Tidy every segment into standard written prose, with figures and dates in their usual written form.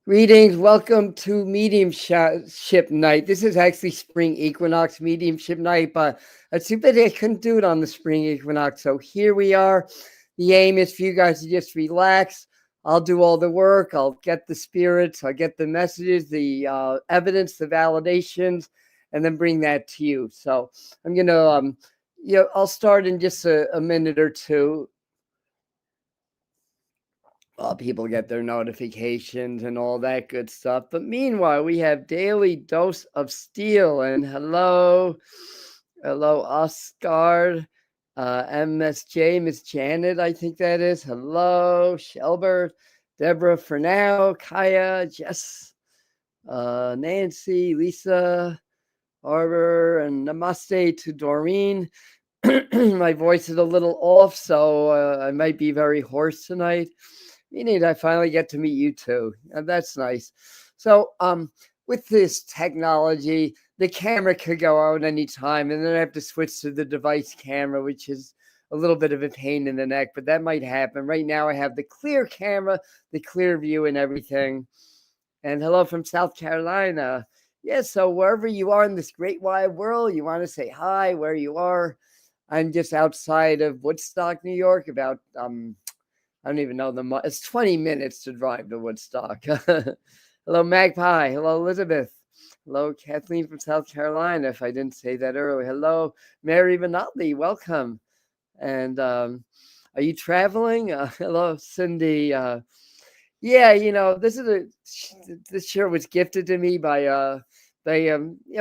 Greetings. Welcome to Mediumship Night. This is actually Spring Equinox Mediumship Night, but it's too bad I couldn't do it on the Spring Equinox. So here we are. The aim is for you guys to just relax. I'll do all the work. I'll get the spirits. I'll get the messages, the evidence, the validations, and then bring that to you. So I'm gonna, I'll start in just a minute or two. People get their notifications and all that good stuff. But meanwhile, we have Daily Dose of Steel. And hello, Oscar, MSJ, Miss Janet, I think that is. Hello, Shelbert, Deborah for now, Kaya, Jess, Nancy, Lisa, Arbor, and namaste to Doreen. My voice is a little off, so I might be very hoarse tonight. Meaning I finally get to meet you too. And that's nice. So with this technology, the camera could go out anytime, and then I have to switch to the device camera, which is a little bit of a pain in the neck, but that might happen. Right now I have the clear camera, the clear view and everything. And hello from South Carolina. Yeah, so wherever you are in this great wide world, you want to say hi where you are. I'm just outside of Woodstock, New York, about I don't even know it's 20 minutes to drive to Woodstock. Hello, Magpie. Hello, Elizabeth. Hello, Kathleen from South Carolina, if I didn't say that earlier. Hello, Mary Vinaldi. Welcome. And are you traveling? Hello, Cindy. This shirt was gifted to me by a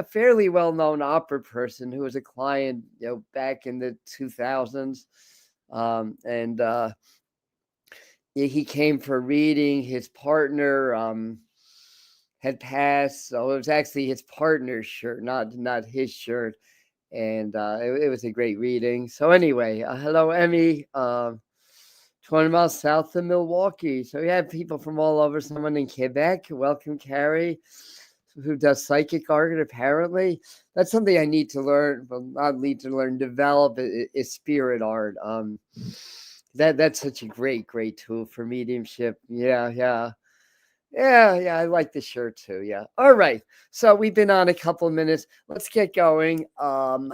fairly well-known opera person who was a client, back in the 2000s. He came for a reading. His partner had passed, so it was actually his partner's shirt, not his shirt. And it was a great reading. So anyway, hello, Emmy. 20 miles south of Milwaukee. So we have people from all over. Someone in Quebec. Welcome, Carrie, who does psychic art, apparently. That's something I need to learn. Well, not need to learn, develop is spirit art. That's such a great tool for mediumship. Yeah. I like the shirt too. Yeah. All right. So we've been on a couple of minutes. Let's get going. And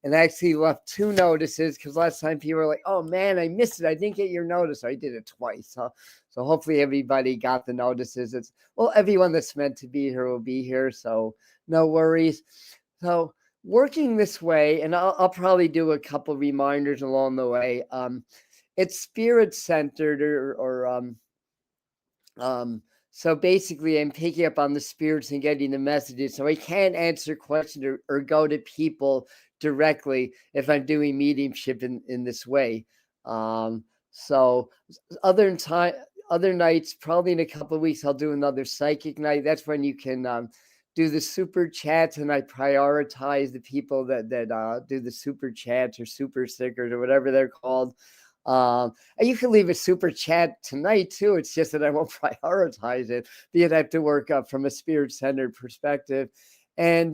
I actually left 2 notices because last time people were like, "Oh man, I missed it. I didn't get your notice." I did it twice. So hopefully everybody got the notices. Everyone that's meant to be here will be here. So no worries. So working this way, and I'll probably do a couple reminders along the way. It's spirit centered so basically I'm picking up on the spirits and getting the messages. So I can't answer questions or go to people directly if I'm doing mediumship in this way. So other nights, probably in a couple of weeks, I'll do another psychic night. That's when you can do the super chats, and I prioritize the people that do the super chats or super stickers or whatever they're called. And you can leave a super chat tonight too. It's just that I won't prioritize it. You'd have to work up from a spirit-centered perspective. And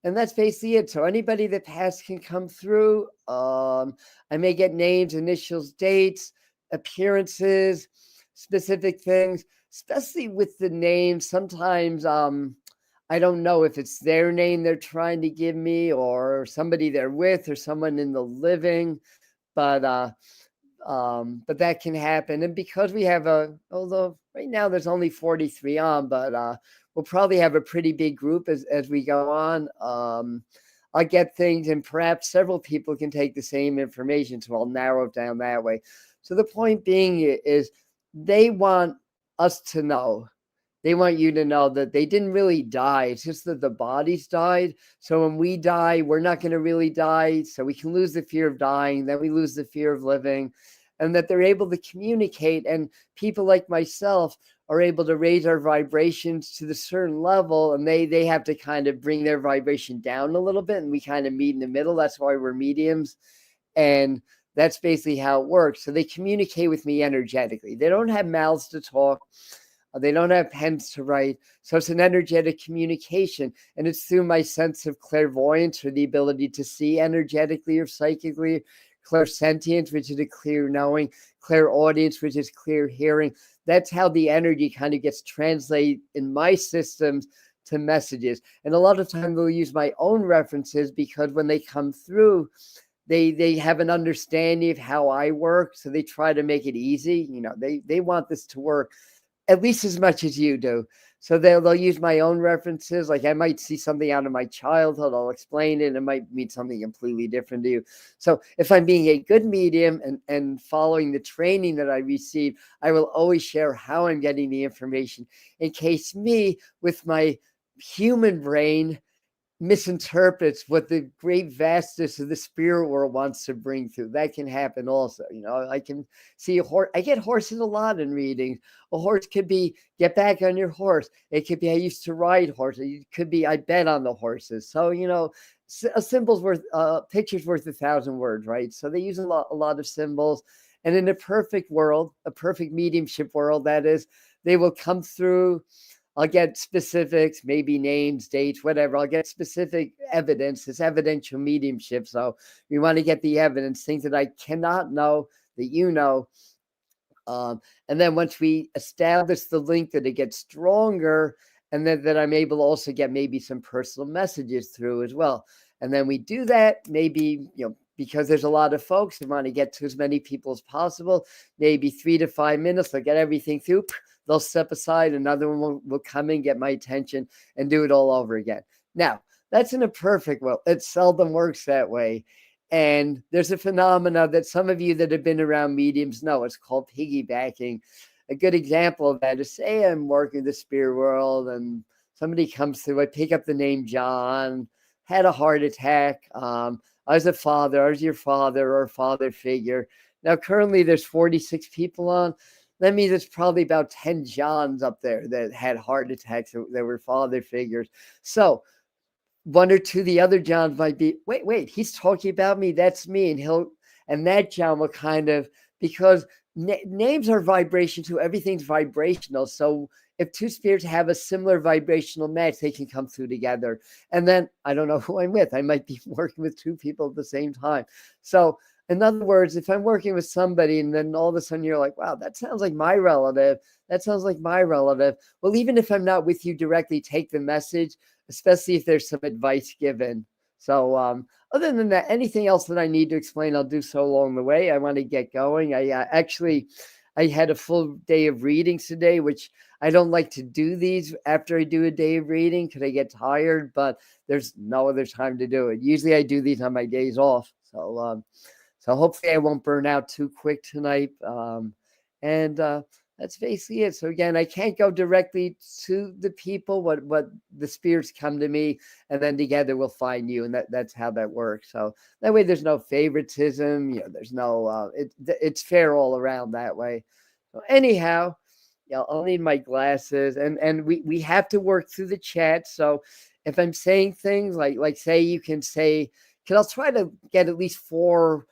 that's basically it. So anybody that passed can come through. I may get names, initials, dates, appearances, specific things, especially with the names. Sometimes I don't know if it's their name they're trying to give me or somebody they're with or someone in the living. But that can happen. And because we have although right now there's only 43 on, but we'll probably have a pretty big group as we go on. I'll get things, and perhaps several people can take the same information, so I'll narrow it down that way. So the point being is they want us to know. They want you to know that they didn't really die. It's just that the bodies died. So when we die, we're not going to really die. So we can lose the fear of dying. Then we lose the fear of living. And that they're able to communicate. And people like myself are able to raise our vibrations to the certain level. And they have to kind of bring their vibration down a little bit. And we kind of meet in the middle. That's why we're mediums. And that's basically how it works. So they communicate with me energetically. They don't have mouths to talk. They don't have pens to write. So it's an energetic communication. And it's through my sense of clairvoyance, or the ability to see energetically or psychically, clairsentience, which is a clear knowing, clairaudience, which is clear hearing, that's how the energy kind of gets translated in my systems to messages. And a lot of time they'll use my own references because when they come through, they have an understanding of how I work, so they try to make it easy. They want this to work at least as much as you do. So they'll use my own references. Like I might see something out of my childhood, I'll explain it. It might mean something completely different to you. So if I'm being a good medium and following the training that I received, I will always share how I'm getting the information in case me, with my human brain, misinterprets what the great vastness of the spirit world wants to bring through. That can happen also. I can see a horse. I get horses a lot in readings. A horse could be, get back on your horse. It could be, I used to ride horses. It could be, I bet on the horses. So, a symbol's worth, picture's worth 1,000 words, right? So they use a lot of symbols. And in a perfect world, a perfect mediumship world, that is, they will come through. I'll get specifics, maybe names, dates, whatever. I'll get specific evidence. It's evidential mediumship. So we want to get the evidence, things that I cannot know that you know. And then once we establish the link, that it gets stronger, and then that I'm able to also get maybe some personal messages through as well. And then we do that, maybe, because there's a lot of folks who want to get to as many people as possible, maybe 3 to 5 minutes, they'll get everything through. They'll step aside, another one will come and get my attention and do it all over again. Now, that's in a perfect world. It seldom works that way. And there's a phenomena that some of you that have been around mediums know. It's called piggybacking. A good example of that is, say I'm working the spirit world and somebody comes through. I pick up the name John, had a heart attack. I was a father. I was your father or a father figure. Now, currently there's 46 people on. That means it's probably about 10 Johns up there that had heart attacks that were father figures. So one or two of the other Johns might be, wait, he's talking about me. That's me. And that John will kind of, because names are vibration too. Everything's vibrational. So if two spirits have a similar vibrational match, they can come through together. And then I don't know who I'm with. I might be working with two people at the same time. So in other words, if I'm working with somebody and then all of a sudden you're like, wow, that sounds like my relative. That sounds like my relative. Well, even if I'm not with you directly, take the message, especially if there's some advice given. So other than that, anything else that I need to explain, I'll do so along the way. I want to get going. I had a full day of readings today, which I don't like to do these after I do a day of reading because I get tired, but there's no other time to do it. Usually I do these on my days off. So hopefully I won't burn out too quick tonight. And that's basically it. So again, I can't go directly to the people, what the spirits come to me, and then together we'll find you. And that's how that works. So that way there's no favoritism. There's no, it's fair all around that way. So anyhow, I'll need my glasses, and we have to work through the chat. So if I'm saying things like say, you can say, because I'll try to get at least 4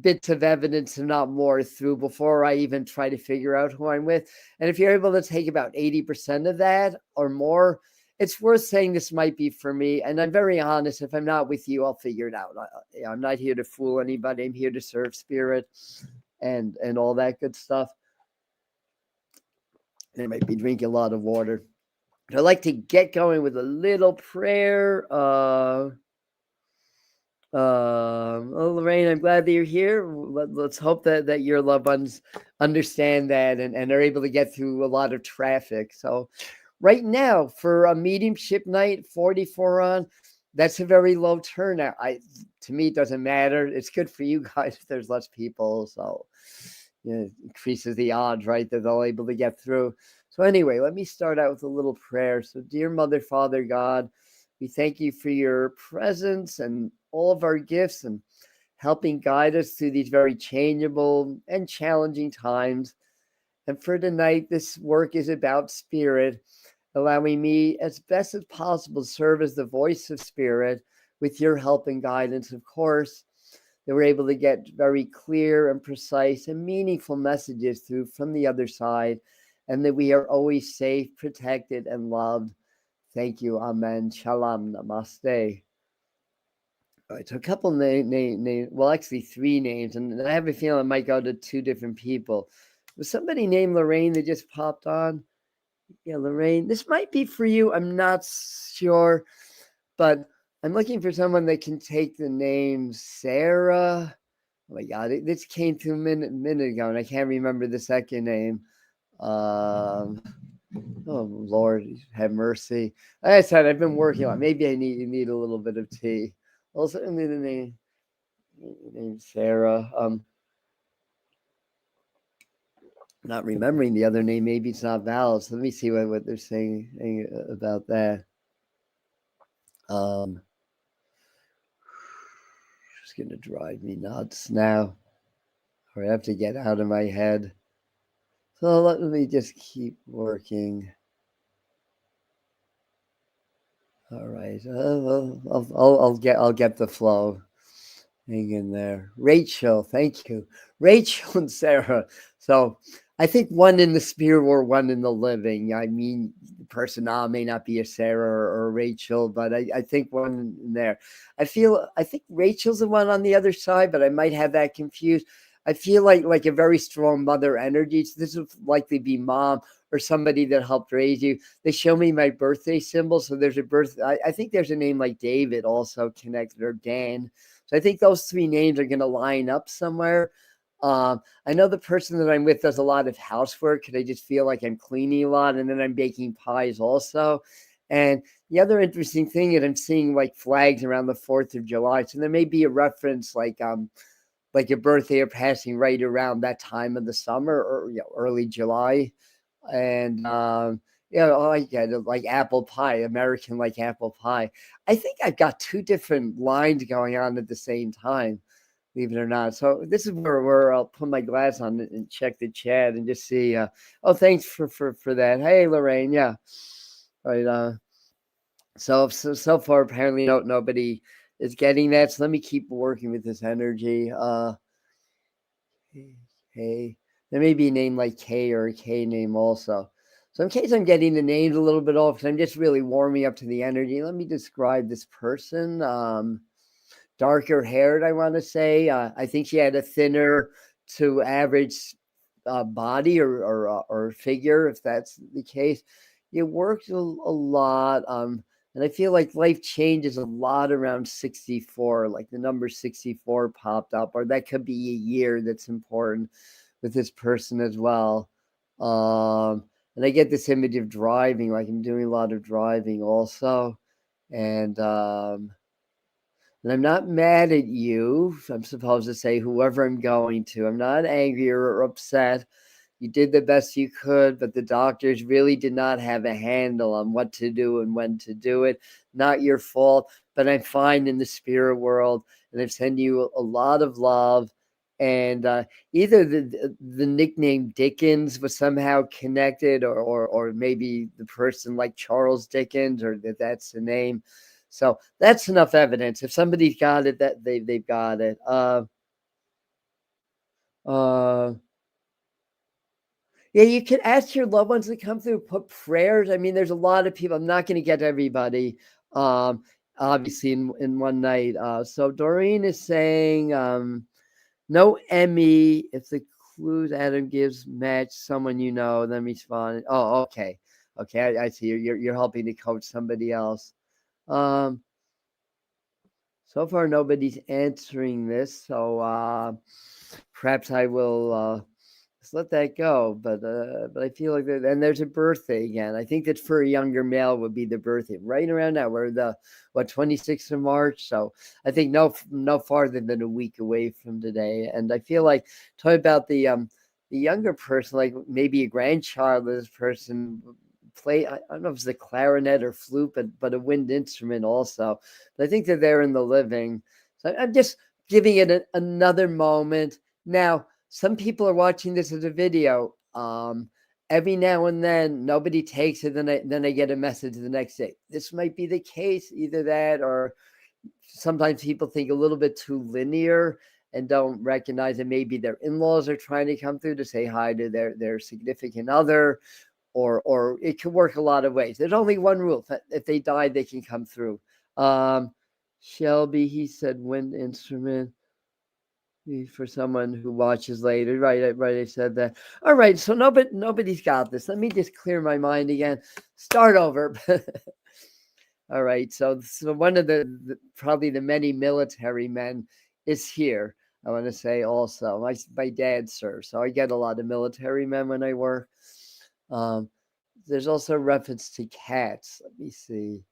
bits of evidence and not more through before I even try to figure out who I'm with. And if you're able to take about 80% of that or more, it's worth saying this might be for me. And I'm very honest. If I'm not with you, I'll figure it out. I'm not here to fool anybody. I'm here to serve spirit and all that good stuff. I might be drinking a lot of water. I'd like to get going with a little prayer. Lorraine, I'm glad that you're here. Let's hope that your loved ones understand that and are able to get through a lot of traffic. So right now for a mediumship night, 44 on, that's a very low turnout. To me, it doesn't matter. It's good for you guys if there's less people. So it increases the odds, right, that they're able to get through. So anyway, let me start out with a little prayer. So dear Mother, Father, God, we thank you for your presence and all of our gifts and helping guide us through these very changeable and challenging times. And for tonight, this work is about spirit, allowing me as best as possible to serve as the voice of spirit with your help and guidance, of course, that we're able to get very clear and precise and meaningful messages through from the other side, and that we are always safe, protected, and loved. Thank you. Amen. Shalom. Namaste. All right. So a couple names, well, actually 3 names, and I have a feeling it might go to 2 different people. Was somebody named Lorraine that just popped on? Yeah, Lorraine. This might be for you. I'm not sure, but I'm looking for someone that can take the name Sarah. Oh my God, this came to a minute ago, and I can't remember the second name. Um, oh Lord, have mercy. Like I said, I've been working on. Maybe I need a little bit of tea. Also, the name Sarah. Not remembering the other name. Maybe it's not valid. So let me see what they're saying about that. Just gonna drive me nuts now. Or I have to get out of my head. So let me just keep working. All right. I'll get the flow. Hang in there. Rachel, thank you. Rachel and Sarah. So I think one in the spirit or one in the living. I mean, the personnel may not be a Sarah or a Rachel, but I think one in there. I think Rachel's the one on the other side, but I might have that confused. I feel like a very strong mother energy. So this would likely be mom or somebody that helped raise you. They show me my birthday symbol. So there's a I think there's a name like David also connected, or Dan. So I think those three names are going to line up somewhere. I know the person that I'm with does a lot of housework because I just feel like I'm cleaning a lot, and then I'm baking pies also. And the other interesting thing is I'm seeing like flags around the 4th of July. So there may be a reference like a birthday or passing right around that time of the summer, or early July. And I get it, like apple pie, American like apple pie. I think I've got two different lines going on at the same time, believe it or not. So this is where I'll put my glass on and check the chat and just see. Oh, thanks for that. Hey, Lorraine. Yeah. All right. So far apparently nobody is getting that. So let me keep working with this energy. Hey, there may be a name like K or a K name also. So in case I'm getting the names a little bit off, because I'm just really warming up to the energy, let me describe this person. Darker haired, I want to say. I think she had a thinner to average body or figure, if that's the case. You worked a lot. And I feel like life changes a lot around 64, like the number 64 popped up, or that could be a year that's important with this person as well. And I get this image of driving, like I'm doing a lot of driving also. And I'm not mad at you. I'm supposed to say whoever I'm going to. I'm not angry or upset. You did the best you could, but the doctors really did not have a handle on what to do and when to do it. Not your fault, but I'm fine in the spirit world, and I've sent you a lot of love. And either the nickname Dickens was somehow connected, or maybe the person like Charles Dickens, or that's the name. So that's enough evidence. If somebody's got it, that they've got it. Uh, Yeah, you can ask your loved ones to come through, put prayers. I mean, there's a lot of people. I'm not going to get everybody, um, obviously, in one night. So Doreen is saying, no Emmy. If the clues Adam gives match someone you know, then respond. Oh, okay. Okay, I see. You're helping to coach somebody else. Um, so far, nobody's answering this. So perhaps I will. Just let that go. But I feel like and there's a birthday again. I think that for a younger male would be the birthday right around now. We're the 26th of March, so I think no farther than a week away from today. And I feel like talking about the younger person, like maybe a grandchild of this person play. I don't know if it's the clarinet or flute, but a wind instrument also. But I think that they're in the living. So I'm just giving it another moment now. Some people are watching this as a video. Every now and then, nobody takes it. Then I get a message the next day. This might be the case, either that, or sometimes people think a little bit too linear and don't recognize that maybe their in-laws are trying to come through to say hi to their significant other, or it could work a lot of ways. There's only one rule: if they die, they can come through. Shelby, he said, wind instrument. for someone who watches later. Right, right. I said that. All right. So nobody's got this. Let me just clear my mind again. Start over. All right. So one of the probably the many military men is here. I want to say also my dad served, so I get a lot of military men when I work. Um, there's also a reference to cats. Let me see.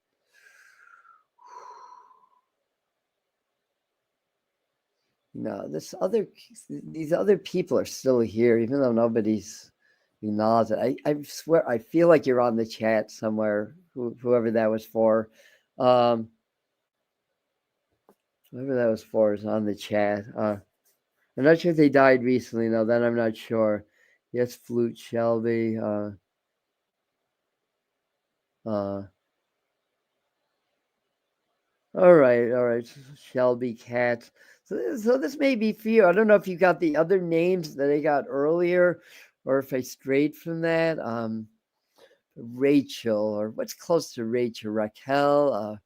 No, these other people are still here, even though nobody's acknowledged it. I swear, I feel like you're on the chat somewhere, whoever that was for. Um, whoever that was for is on the chat. I'm not sure if they died recently, though. Then I'm not sure. Yes, Flute Shelby. Uh, all right. Shelby Cats. So this may be for you. I don't know if you got the other names that I got earlier, or if I strayed from that. Rachel, or what's close to Rachel, Raquel.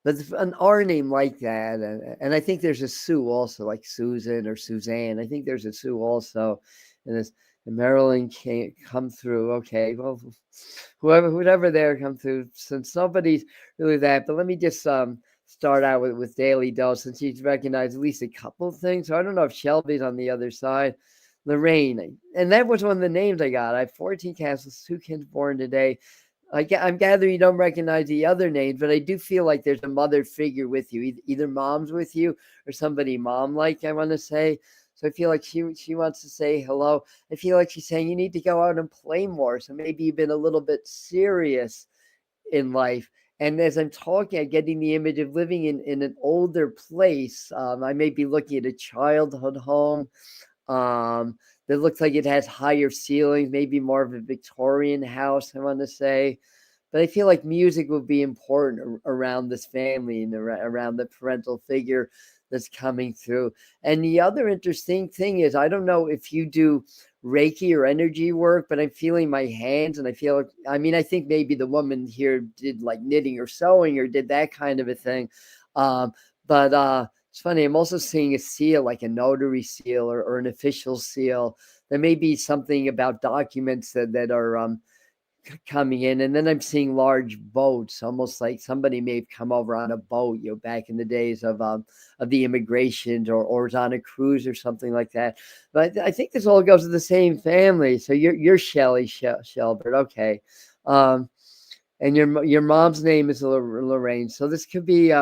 But an R name like that, and I think there's a Sue also, like Susan or Suzanne. I think there's a Sue also, and this and Marilyn can't come through. Okay, well, whoever there come through. Since nobody's really that, but let me just start out with Daily Dose, since she's recognized at least a couple of things. So I don't know if Shelby's on the other side. Lorraine, and that was one of the names I got. I have 14 castles, 2 kids born today. I'm gathering you don't recognize the other names, but I do feel like there's a mother figure with you, either mom's with you or somebody mom like, I want to say. So I feel like she wants to say hello. I feel like she's saying you need to go out and play more. So maybe you've been a little bit serious in life. And as I'm talking, I'm getting the image of living in an older place. I may be looking at a childhood home that looks like it has higher ceilings, maybe more of a Victorian house, I want to say. But I feel like music would be important around this family and around the parental figure that's coming through. And the other interesting thing is, I don't know if you do Reiki or energy work, but I'm feeling my hands, and I feel like, I mean, I think maybe the woman here did like knitting or sewing or did that kind of a thing. But it's funny, I'm also seeing a seal, like a notary seal or an official seal. There may be something about documents that are coming in, and then I'm seeing large boats, almost like somebody may have come over on a boat, back in the days of the immigration, or was on a cruise or something like that. But I think this all goes to the same family. So you're Shelley Shelbert, okay, and your mom's name is Lorraine. So this could be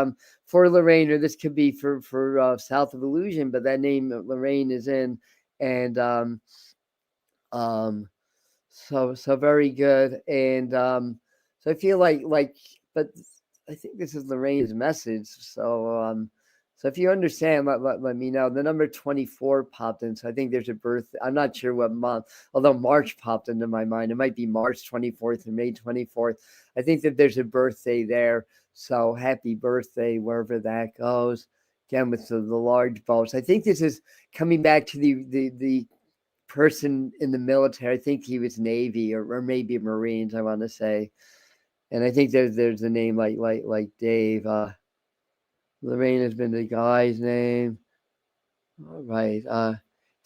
for Lorraine, or this could be for South of Illusion, but that name Lorraine is in, and um so very good. And so I feel like, but I think this is Lorraine's message. So if you understand, let me know. The number 24 popped in, so I think there's a birth. I'm not sure what month, although March popped into my mind. It might be March 24th or May 24th. I think that there's a birthday there, so happy birthday wherever that goes. Again, with the large boats. I think this is coming back to the person in the military. I think he was Navy or maybe Marines, I want to say. And I think there's a name like Dave. Lorraine has been the guy's name. All right.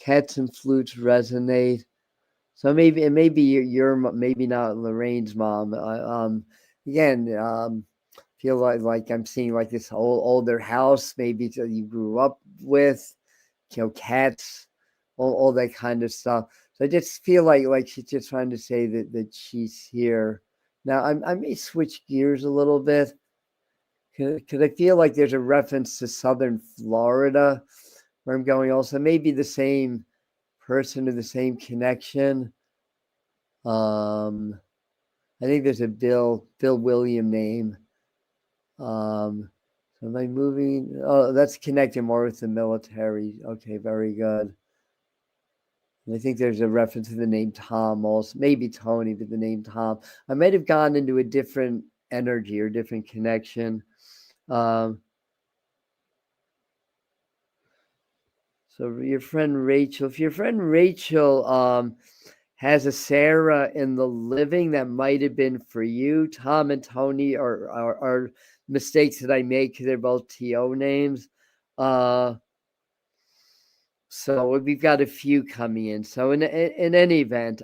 Cats and flutes resonate. So maybe your maybe not Lorraine's mom. Again, feel like I'm seeing like this older house, maybe that you grew up with, cats, all that kind of stuff. So I just feel like she's just trying to say that she's here. Now I may switch gears a little bit, because I feel like there's a reference to Southern Florida where I'm going. Also, maybe the same person or the same connection. I think there's a Bill William name. So am I moving? Oh, that's connecting more with the military. Okay, very good. And I think there's a reference to the name Tom also, maybe Tony, but the name Tom. I might have gone into a different energy or different connection. So your friend Rachel, if your friend Rachel has a Sarah in the living, that might have been for you. Tom and Tony are mistakes that I make because they're both TO names. So we've got a few coming in. So in any event,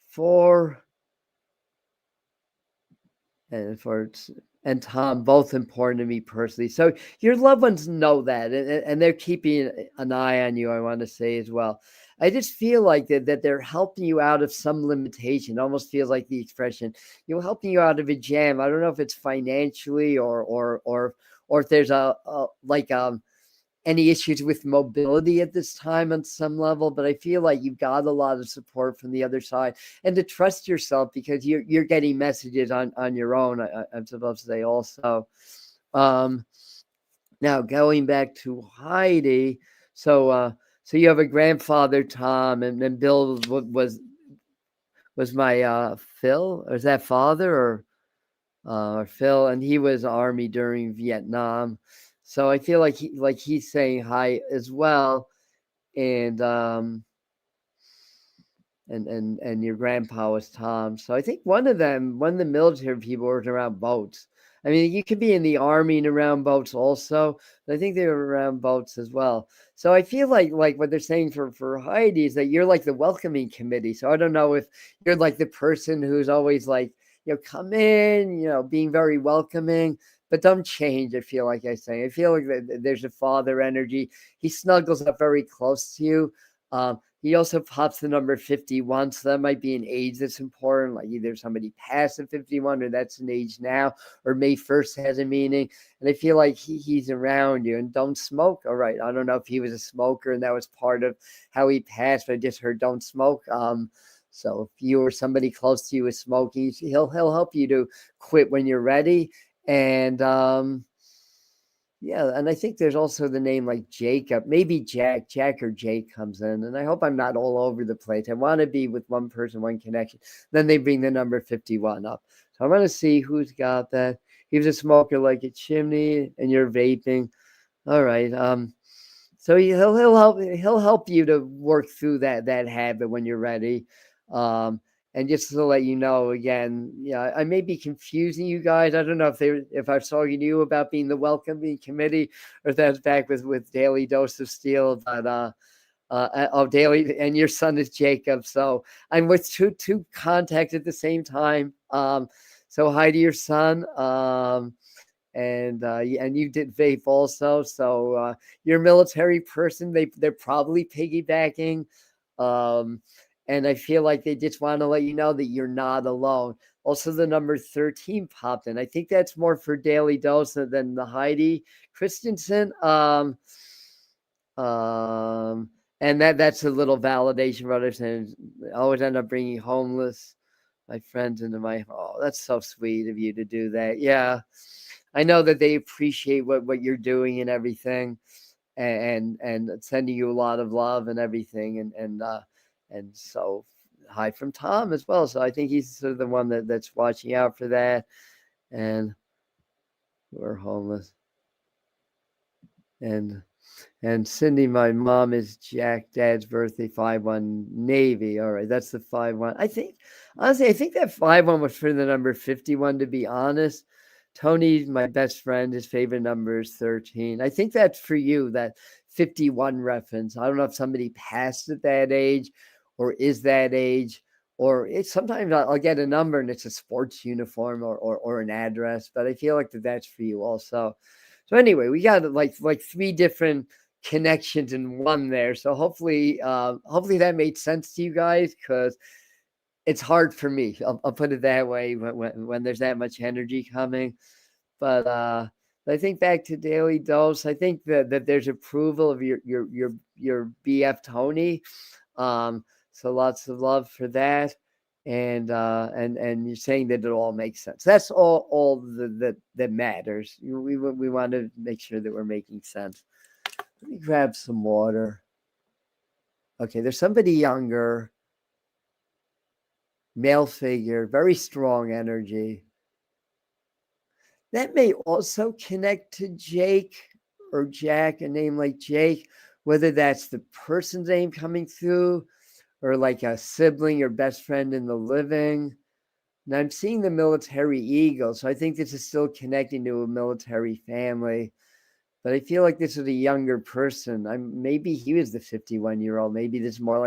for and for and Tom, both important to me personally. So your loved ones know that, and they're keeping an eye on you. I want to say as well. I just feel like that they're helping you out of some limitation. It almost feels like the expression, helping you out of a jam. I don't know if it's financially or if there's a like any issues with mobility at this time on some level, but I feel like you've got a lot of support from the other side, and to trust yourself because you're getting messages on your own. I'm supposed to say also. Um, Now going back to Heidi, so you have a grandfather Tom, and then Bill was my Phil, or is that father or Phil, and he was Army during Vietnam. So I feel like he's saying hi as well, and and your grandpa was Tom. So I think one of the military people was around boats. I mean, you could be in the Army and around boats also, but I think they were around boats as well. So I feel like what they're saying for Heidi is that you're like the welcoming committee. So I don't know if you're like the person who's always like, come in, being very welcoming, but don't change. I feel like I feel like there's a father energy. He snuggles up very close to you. He also pops the number 51, so that might be an age that's important, like either somebody passed at 51 or that's an age now, or May 1st has a meaning. And I feel like he's around you. And don't smoke. All right. I don't know if he was a smoker and that was part of how he passed, but I just heard don't smoke. So if you or somebody close to you is smoking, he'll help you to quit when you're ready. And yeah, and I think there's also the name like Jacob, maybe Jack or Jake comes in, and I hope I'm not all over the place. I want to be with one person, one connection. Then they bring the number 51 up. So I want to see who's got that. He was a smoker like a chimney, and you're vaping. All right. So he'll help you to work through that habit when you're ready. And just to let you know again, I may be confusing you guys. I don't know if I was talking to you about being the welcoming committee, or if that's back with Daily Dose of Steel. But Daily, and your son is Jacob. So I'm with two contacts at the same time. So hi to your son. And you did vape also. So you're a military person. They're probably piggybacking. And I feel like they just want to let you know that you're not alone. Also, the number 13 popped in. I think that's more for Daily Dose than the Heidi Christensen. And that's a little validation for others, and always end up bringing homeless my friends into my. Oh, that's so sweet of you to do that. Yeah, I know that they appreciate what you're doing and everything, and sending you a lot of love and everything, and so hi from Tom as well. So I think he's sort of the one that's watching out for that, and we're homeless, and Cindy, my mom is Jack. Dad's birthday 5-1 Navy. All right, that's the 5-1. I think honestly, I think that 5-1 was for the number 51. To be honest, Tony, my best friend, his favorite number is 13. I think that's for you. That 51 reference. I don't know if somebody passed at that age, or is that age, or it's sometimes I'll get a number and it's a sports uniform or an address. But I feel like that's for you also. So anyway, we got like three different connections in one there. So hopefully that made sense to you guys, because it's hard for me. I'll put it that way when there's that much energy coming. But I think back to Daily Dose, I think that there's approval of your BF Tony. So lots of love for that. And you're saying that it all makes sense. That's all that matters. We want to make sure that we're making sense. Let me grab some water. Okay, there's somebody younger, male figure, very strong energy. That may also connect to Jake or Jack, a name like Jake, whether that's the person's name coming through, or like a sibling or best friend in the living. And I'm seeing the military eagle, so I think this is still connecting to a military family. But I feel like this is a younger person. Maybe he was the 51-year-old. Maybe this is more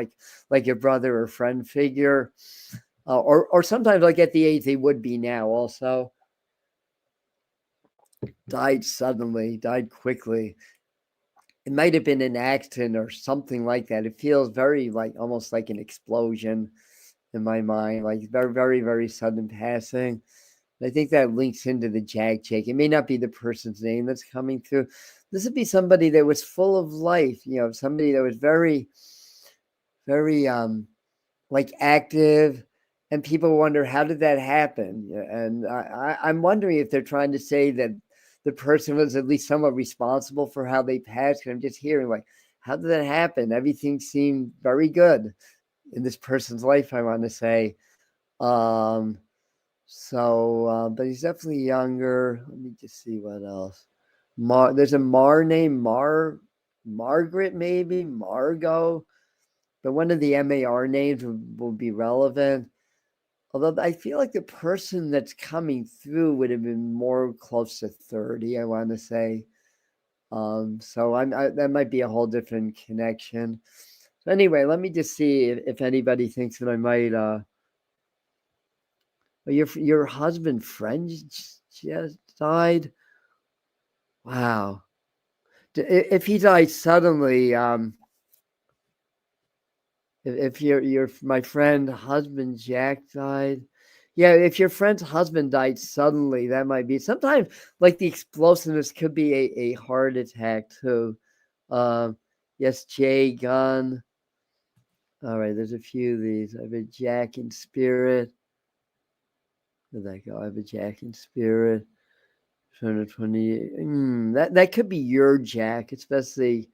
like a brother or friend figure, or sometimes like at the age they would be now. Also, died suddenly, died quickly. It might have been an accident or something like that. It feels very like almost like an explosion in my mind, like very, very, very sudden passing. I think that links into the Jack Jake. It may not be the person's name that's coming through. This would be somebody that was full of life, somebody that was very, very like active, and people wonder how did that happen. And I'm wondering if they're trying to say that the person was at least somewhat responsible for how they passed. And I'm just hearing like, how did that happen? Everything seemed very good in this person's life, I want to say. But he's definitely younger. Let me just see what else. There's a named Margaret, maybe Margot, but one of the MAR names will be relevant. Although I feel like the person that's coming through would have been more close to 30, I want to say. That might be a whole different connection. So anyway, let me just see if anybody thinks that I might. Your husband friend just died. Wow. If he died suddenly, if your my friend husband Jack died, yeah, if your friend's husband died suddenly, that might be. Sometimes like the explosiveness could be a heart attack too. Yes, Jay Gunn. All right, there's a few of these. I have a Jack in spirit. Where'd that go? I have a Jack in spirit. 20. That could be your Jack, especially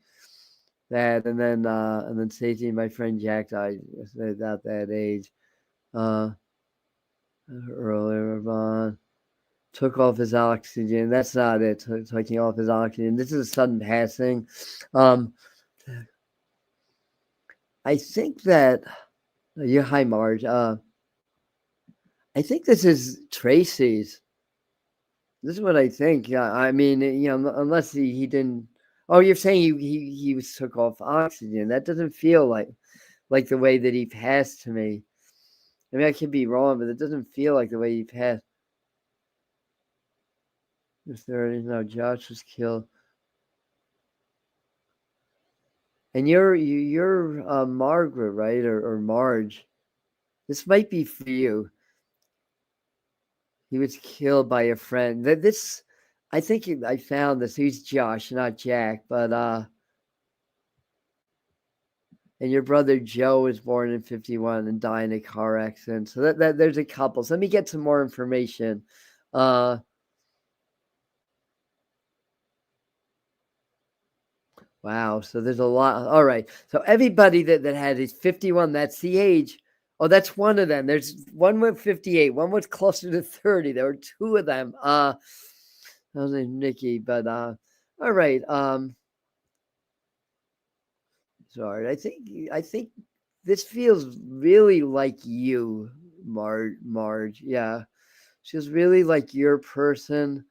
that, and then Stacey, my friend Jack died about that age. Earlier on, took off his oxygen. That's not it. Taking off his oxygen. This is a sudden passing. I think that you're hi Marge. I think this is Tracy's. This is what I think. Yeah, I mean, unless he didn't. Oh, you're saying he took off oxygen. That doesn't feel like the way that he passed to me. I mean, I could be wrong, but it doesn't feel like the way he passed. If there is no Josh was killed, and you're Margaret, right, or Marge? This might be for you. He was killed by a friend. This, I think I found this. He's Josh, not Jack, but and your brother Joe was born in 1951 and died in a car accident. So that there's a couple. So let me get some more information. Wow. So there's a lot. All right. So everybody that had is 51. That's the age. Oh, that's one of them. There's one with 58. One was closer to 30. There were two of them. That was named Nikki. But all right. Sorry. I think this feels really like you, Marge. Yeah. She's really like your person.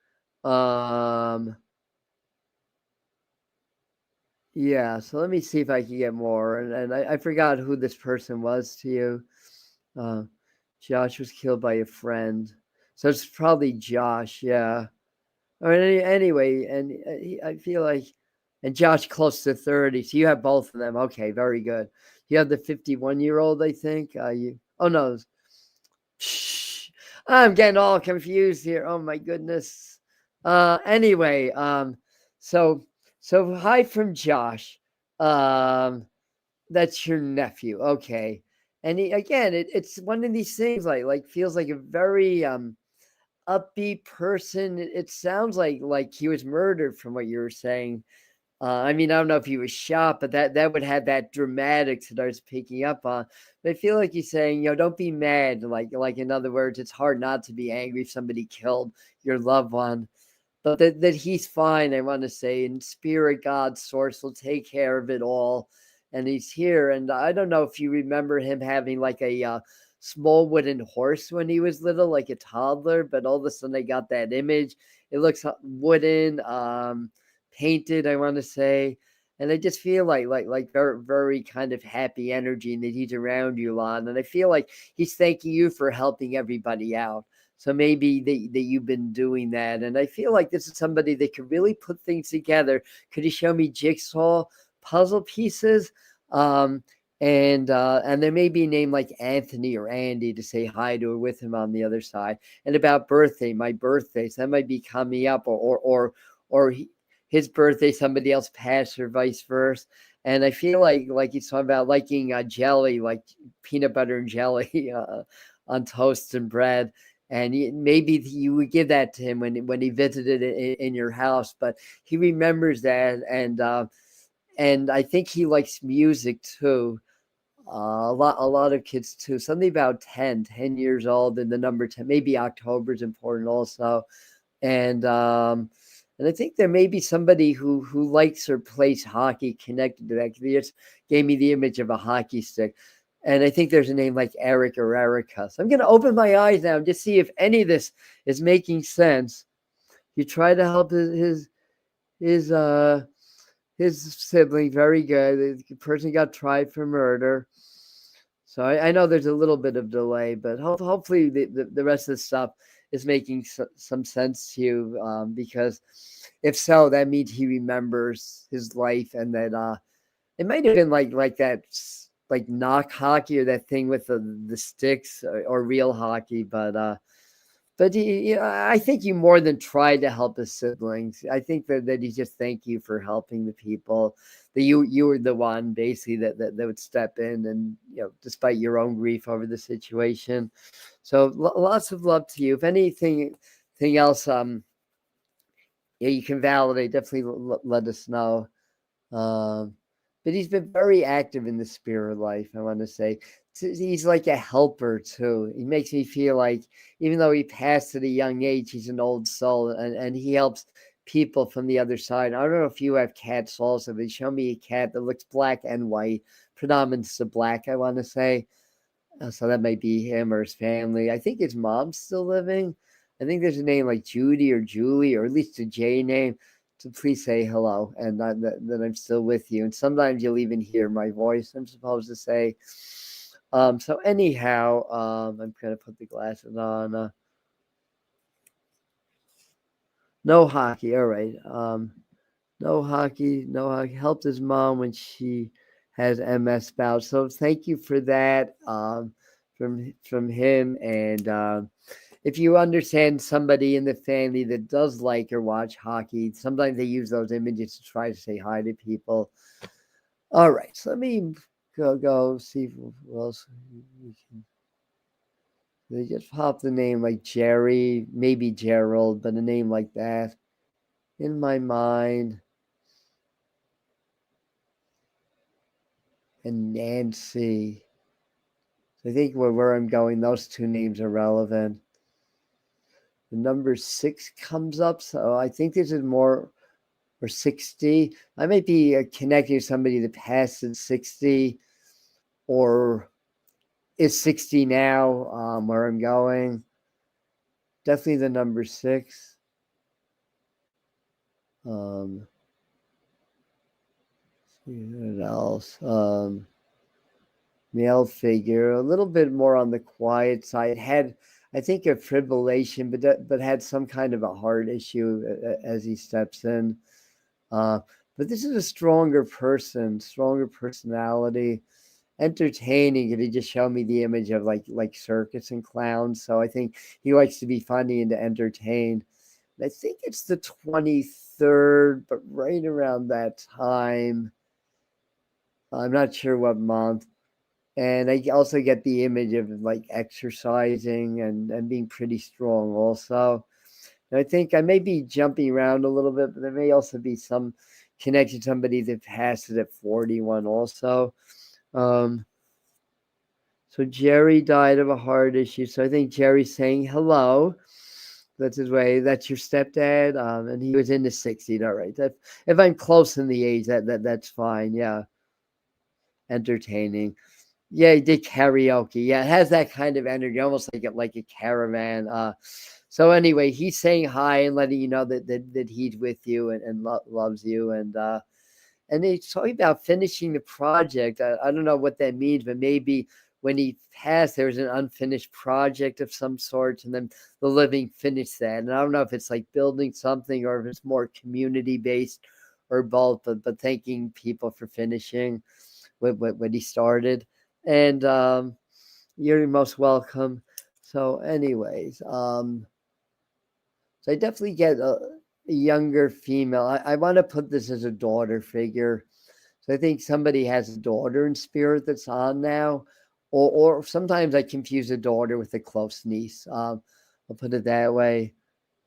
Yeah, so let me see if I can get more. And I forgot who this person was to you. Uh, Josh was killed by a friend. So it's probably Josh, yeah. Or anyway, and I feel like, and Josh close to 30. So you have both of them. Okay, very good. You have the 51-year-old, I think. Oh no. Shh, I'm getting all confused here. Oh my goodness. Anyway, so hi from Josh. That's your nephew. Okay. And it's one of these things like feels like a very upbeat person. It sounds like he was murdered from what you were saying. I mean, I don't know if he was shot, but that would have that dramatics that I was picking up on. But I feel like he's saying, don't be mad. Like in other words, it's hard not to be angry if somebody killed your loved one. But that he's fine, I want to say, and spirit, God, source will take care of it all. And he's here. And I don't know if you remember him having like a small wooden horse when he was little, like a toddler, but all of a sudden I got that image. It looks wooden. painted, I want to say. And I just feel like very, very kind of happy energy and that he's around you a lot. And I feel like he's thanking you for helping everybody out. So maybe that you've been doing that. And I feel like this is somebody that could really put things together. Could you show me jigsaw puzzle pieces? And there may be a name like Anthony or Andy to say hi to or with him on the other side. And about my birthdays, that might be coming up, or his birthday, somebody else passed, or vice versa. And I feel like he's talking about liking jelly, like peanut butter and jelly on toast and bread. And maybe you would give that to him when he visited in your house, but he remembers that. And I think he likes music too. A lot of kids too. Something about 10 years old, and the number 10. Maybe October is important also. And I think there may be somebody who likes or plays hockey connected to that. They just gave me the image of a hockey stick. And I think there's a name like Eric or Erica. So I'm going to open my eyes now and just see if any of this is making sense. You try to help his sibling. Very good. The person got tried for murder. So I know there's a little bit of delay, but hopefully the rest of the stuff is making some sense to you, because if so, that means he remembers his life, and that it might have been like that, like knock hockey, or that thing with the sticks, or real hockey, but I think you more than tried to help his siblings. I think that he just thank you for helping the people. That you were the one basically that would step in, and despite your own grief over the situation. So lots of love to you. If anything else, you can validate. Definitely let us know. But he's been very active in the spirit life, I want to say. He's like a helper too. He makes me feel like, even though he passed at a young age, he's an old soul, and he helps people from the other side. I don't know if you have cats also. They show me a cat that looks black and white, predominance of black, I want to say. So that might be him or his family. I think his mom's still living. I think there's a name like Judy or Julie, or at least a J name. So please say hello, and that I'm still with you. And sometimes you'll even hear my voice, I'm supposed to say. So anyhow, I'm going to put the glasses on. No hockey. All right. No hockey. Helped his mom when she has MS bout. So thank you for that, from him. And if you understand somebody in the family that does like or watch hockey, sometimes they use those images to try to say hi to people. All right. So let me go see who else we can. They just pop the name like Jerry, maybe Gerald, but a name like that in my mind. And Nancy. So I think where I'm going, those two names are relevant. The number 6 comes up, so I think this is more, or 60. I might be connecting to somebody that passed at 60, or is 60 now, where I'm going. Definitely the number 6. What else? Male figure, a little bit more on the quiet side. Had, I think, a fibrillation, but had some kind of a heart issue as he steps in. But this is a stronger person, stronger personality, entertaining. If he just showed me the image of like circus and clowns, so I think he likes to be funny and to entertain. I think it's the 23rd, but right around that time. I'm not sure what month. And I also get the image of like exercising and being pretty strong also. And I think I may be jumping around a little bit, but there may also be some connection to somebody that passed it at 41 also. So Jerry died of a heart issue. So I think Jerry's saying hello. That's his way. That's your stepdad. And he was in the 60s. All right. If I'm close in the age, that's fine. Yeah. Entertaining. Yeah, he did karaoke. Yeah, it has that kind of energy, almost like a caravan. So anyway, he's saying hi and letting you know that he's with you and loves you, and he's talking about finishing the project. I don't know what that means, but maybe when he passed, there was an unfinished project of some sort, and then the living finished that. And I don't know if it's like building something or if it's more community based or both, but thanking people for finishing what he started. And you're most welcome. So, anyways, so I definitely get a younger female. I want to put this as a daughter figure. So I think somebody has a daughter in spirit that's on now, or sometimes I confuse a daughter with a close niece. I'll put it that way.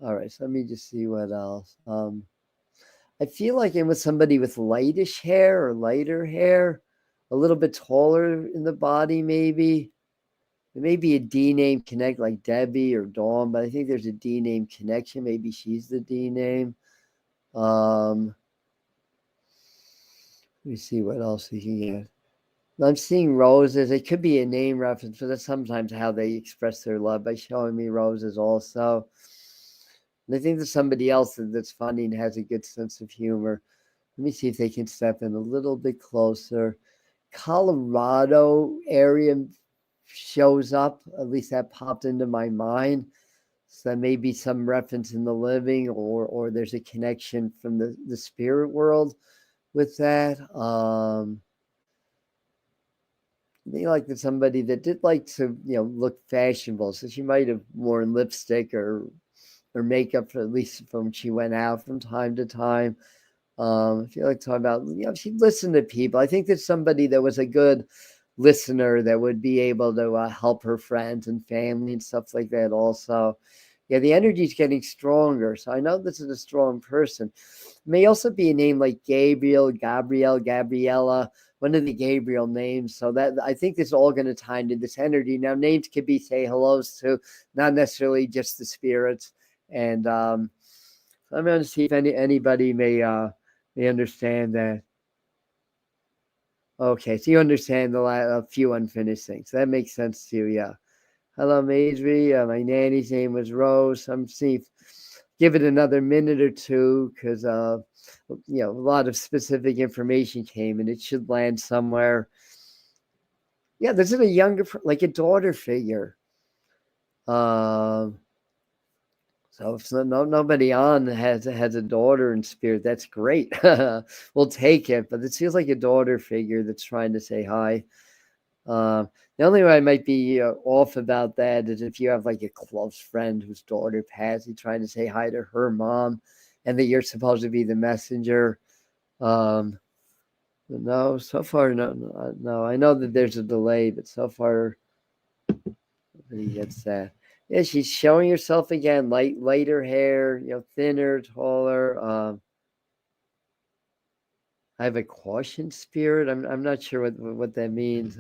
All right, so let me just see what else. I feel like I'm with somebody with lightish hair or lighter hair, a little bit taller in the body, maybe. There may be a D name connect like Debbie or Dawn, but I think there's a D name connection. Maybe she's the D name. Let me see what else we can get. I'm seeing roses. It could be a name reference, but that's sometimes how they express their love by showing me roses also. And I think there's somebody else that's funny and has a good sense of humor. Let me see if they can step in a little bit closer. Colorado area shows up, at least that popped into my mind. So that may be some reference in the living, or there's a connection from the spirit world with that. They like that somebody that did like to, look fashionable. So she might have worn lipstick or makeup, for, at least from she went out from time to time. I feel like talking about, she listened to people. I think there's somebody that was a good listener that would be able to help her friends and family and stuff like that also. Yeah, the energy's getting stronger. So I know this is a strong person. It may also be a name like Gabriel, Gabrielle, Gabriella, one of the Gabriel names. So that I think this is all going to tie into this energy. Now, names could be say hellos to, not necessarily just the spirits. And I'm going to see if anybody may understand that. Okay, so you understand a few unfinished things. That makes sense to you, yeah. Hello, Maisry. My nanny's name was Rose. I'm seeing, give it another minute or two because a lot of specific information came and it should land somewhere. Yeah, this is a younger, like a daughter figure. So if nobody on has a daughter in spirit, that's great. We'll take it, but it feels like a daughter figure that's trying to say hi. The only way I might be off about that is if you have like a close friend whose daughter passed, you're trying to say hi to her mom, and that you're supposed to be the messenger. No, so far, no. I know that there's a delay, but so far, nobody gets that. Yeah, she's showing herself again, lighter hair, thinner, taller. I have a caution spirit. I'm not sure what that means.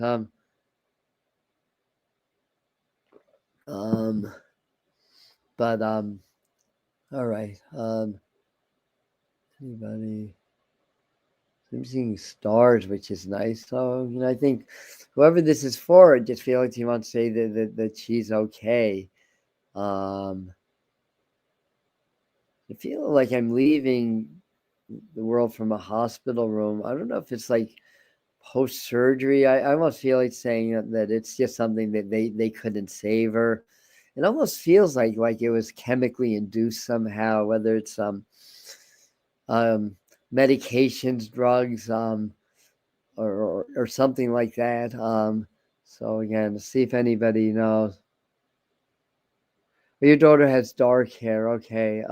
But all right. Anybody? I'm seeing stars, which is nice. So I think whoever this is for, I just feel like you want to say that she's okay. I feel like I'm leaving the world from a hospital room. I don't know if it's like post surgery. I almost feel like saying that it's just something that they couldn't save her. It almost feels like it was chemically induced somehow, whether it's medications, drugs, or something like that. So again, see if anybody knows. Your daughter has dark hair. Okay.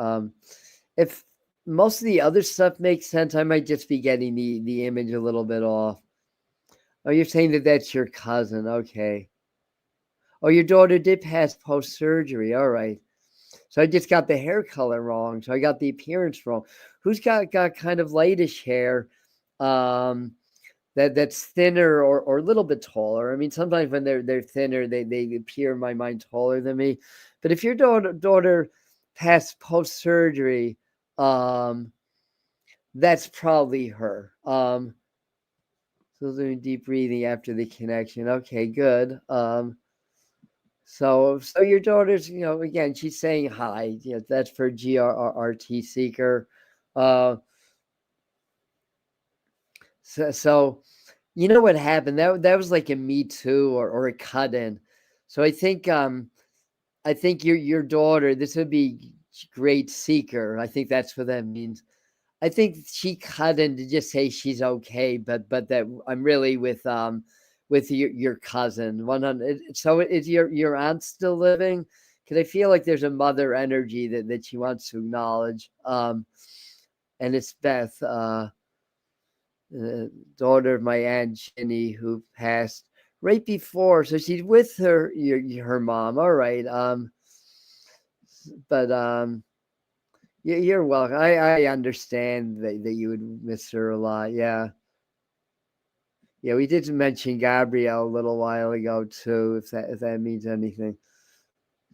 If most of the other stuff makes sense, I might just be getting the image a little bit off. Oh, you're saying that that's your cousin. Okay. Oh, your daughter did pass post surgery. All right. So I just got the hair color wrong. So I got the appearance wrong. Who's got kind of lightish hair? That's thinner or a little bit taller. I mean, sometimes when they're thinner, they appear in my mind taller than me. But if your daughter passed post surgery, that's probably her. Still doing deep breathing after the connection. Okay, good. So your daughter's, again, she's saying hi. That's for GRRT seeker. Uh, so you know what happened? That was like a Me Too or a cut in. So I think your daughter, this would be great seeker. I think that's what that means. I think she cut in to just say she's okay, but that I'm really with your cousin. 100. So is your aunt still living? Because I feel like there's a mother energy that she wants to acknowledge. And it's Beth, daughter of my aunt Jenny, who passed right before. So she's with her mom. All right. But you're welcome. I understand that you would miss her a lot. Yeah. Yeah, we did mention Gabrielle a little while ago too, if that means anything.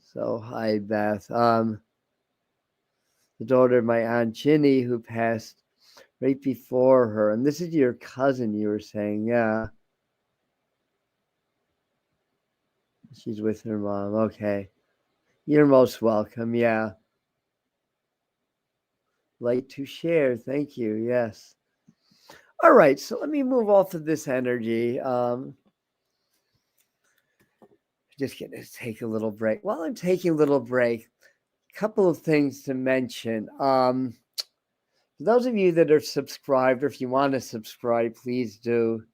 So hi Beth. The daughter of my aunt Ginny who passed right before her. And this is your cousin, you were saying, yeah. She's with her mom. Okay. You're most welcome, yeah. Light to share. Thank you. Yes. All right, so let me move off of this energy. Just gonna take a little break. While I'm taking a little break, a couple of things to mention. For those of you that are subscribed, or if you want to subscribe, please do.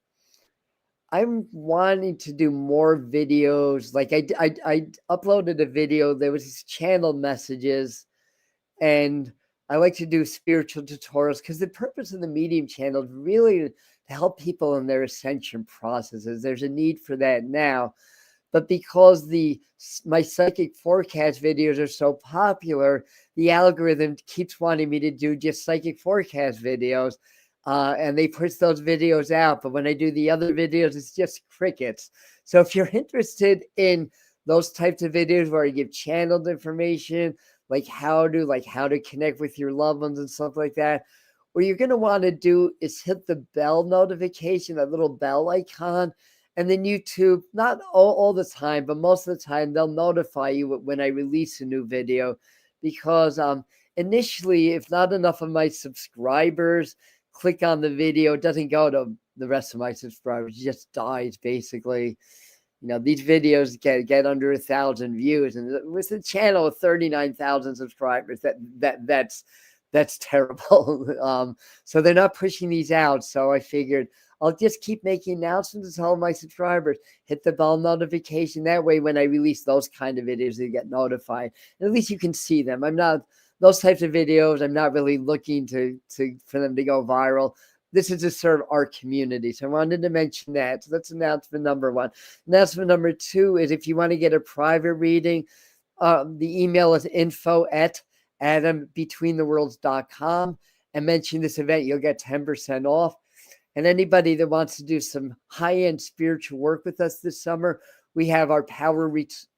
I'm wanting to do more videos. Like I uploaded a video. There was channel messages, and I like to do spiritual tutorials because the purpose of the Medium channel is really to help people in their ascension processes. There's a need for that now. But because my psychic forecast videos are so popular, the algorithm keeps wanting me to do just psychic forecast videos, and they push those videos out. But when I do the other videos, it's just crickets. So if you're interested in those types of videos where I give channeled information, like how to connect with your loved ones and stuff like that, what you're going to want to do is hit the bell notification, that little bell icon. And then YouTube, not all the time, but most of the time, they'll notify you when I release a new video. Because initially, if not enough of my subscribers click on the video, it doesn't go to the rest of my subscribers. It just dies, basically. These videos get under 1,000 views. And with a channel of 39,000 subscribers, that's terrible. So they're not pushing these out. So I figured I'll just keep making announcements to all my subscribers. Hit the bell notification. That way, when I release those kind of videos, they get notified. And at least you can see them. I'm not those types of videos. I'm not really looking for them to go viral. This is to serve our community. So I wanted to mention that. So that's announcement number one. Announcement number two is if you want to get a private reading, the email is info@adambetweentheworlds.com, and mention this event. You'll get 10% off. And anybody that wants to do some high-end spiritual work with us this summer, we have our Power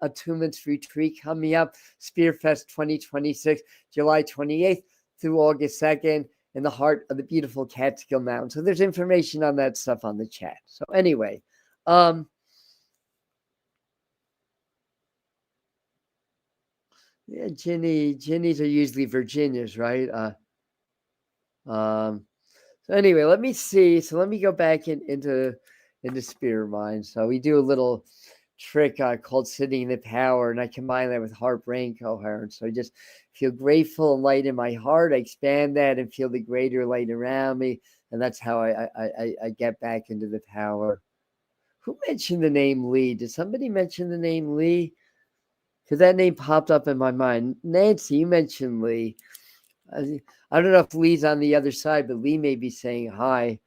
Attunements Retreat coming up, Spearfest 2026, July 28th through August 2nd in the heart of the beautiful Catskill Mountains. So there's information on that stuff on the chat. So anyway, yeah, Ginny's are usually Virginias, right? So anyway, let me see. So let me go back into spirit mind. So we do a little trick called sitting in the power, and I combine that with heart brain coherence. So I just feel grateful and light in my heart. I expand that and feel the greater light around me, and that's how I get back into the power. Who mentioned the name Lee? Did somebody mention the name Lee? Because that name popped up in my mind. Nancy, you mentioned Lee. I don't know if Lee's on the other side, but Lee may be saying hi.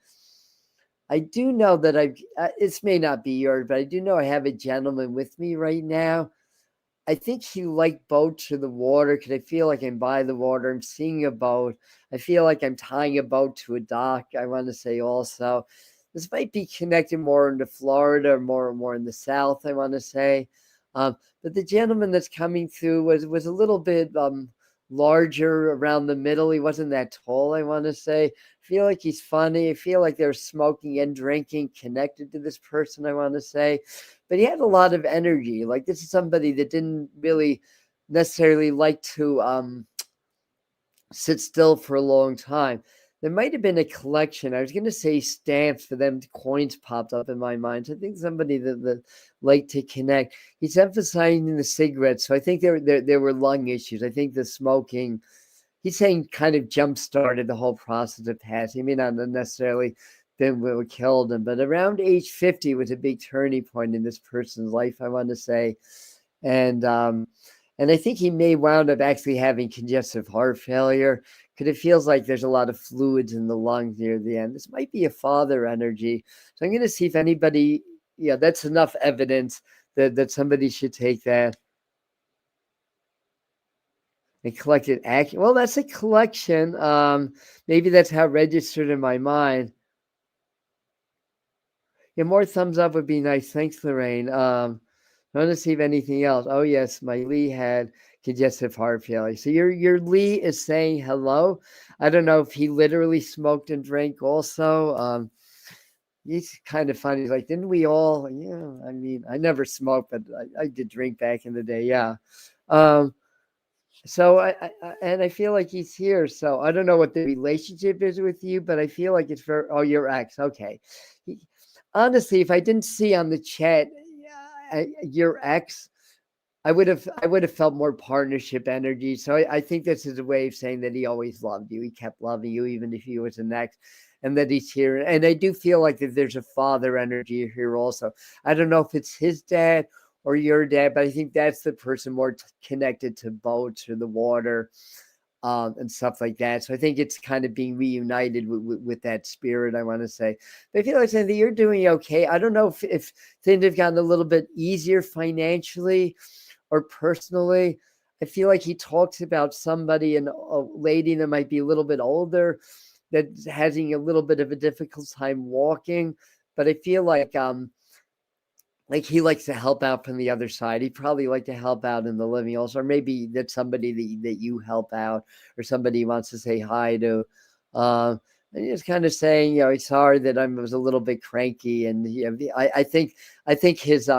I do know that this may not be yours, but I do know I have a gentleman with me right now. I think he liked boats to the water because I feel like I'm by the water. I'm seeing a boat. I feel like I'm tying a boat to a dock, I want to say also. This might be connected more into Florida or more in the South, I want to say. But the gentleman that's coming through was a little bit larger around the middle. He wasn't that tall, I want to say. feel like he's funny. I feel like there's smoking and drinking connected to this person, I want to say. But he had a lot of energy. Like, this is somebody that didn't really necessarily like to sit still for a long time. There might have been a collection. I was going to say stamps, for them coins popped up in my mind. So I think somebody that liked to connect. He's emphasizing the cigarettes. So I think there were lung issues. I think the smoking, he's saying, kind of jump started the whole process of passing. He may not necessarily been what killed him, but around age 50 was a big turning point in this person's life, I want to say. And I think he may wound up actually having congestive heart failure, because it feels like there's a lot of fluids in the lungs near the end. This might be a father energy. So I'm going to see if anybody, yeah, that's enough evidence that somebody should take that. And collected action. Well, that's a collection. Maybe that's how it registered in my mind. Yeah, more thumbs up would be nice. Thanks, Lorraine. I want to see if anything else. Oh yes, my Lee had congestive heart failure. So your Lee is saying hello. I don't know if he literally smoked and drank also. He's kind of funny. He's like, didn't we all? Yeah, I mean, I never smoked, but I did drink back in the day. Yeah. So and I feel like he's here. So I don't know what the relationship is with you, but I feel like it's for, oh, your ex. Okay. Honestly, if I didn't see on the chat your ex, I would have felt more partnership energy. So I think this is a way of saying that he always loved you. He kept loving you even if he was an ex, and that he's here. And I do feel like that there's a father energy here also. I don't know if it's his dad or your dad, but I think that's the person more connected to boats or the water, and stuff like that. So I think it's kind of being reunited with that spirit, I want to say. But I feel like saying that you're doing okay. I don't know if things have gotten a little bit easier financially or personally. I feel like he talks about somebody, and a lady that might be a little bit older, that's having a little bit of a difficult time walking. But I feel like he likes to help out from the other side. He'd probably like to help out in the living also, or maybe that's somebody that you help out, or somebody he wants to say hi to. And he's kind of saying, he's sorry that I was a little bit cranky. And I think his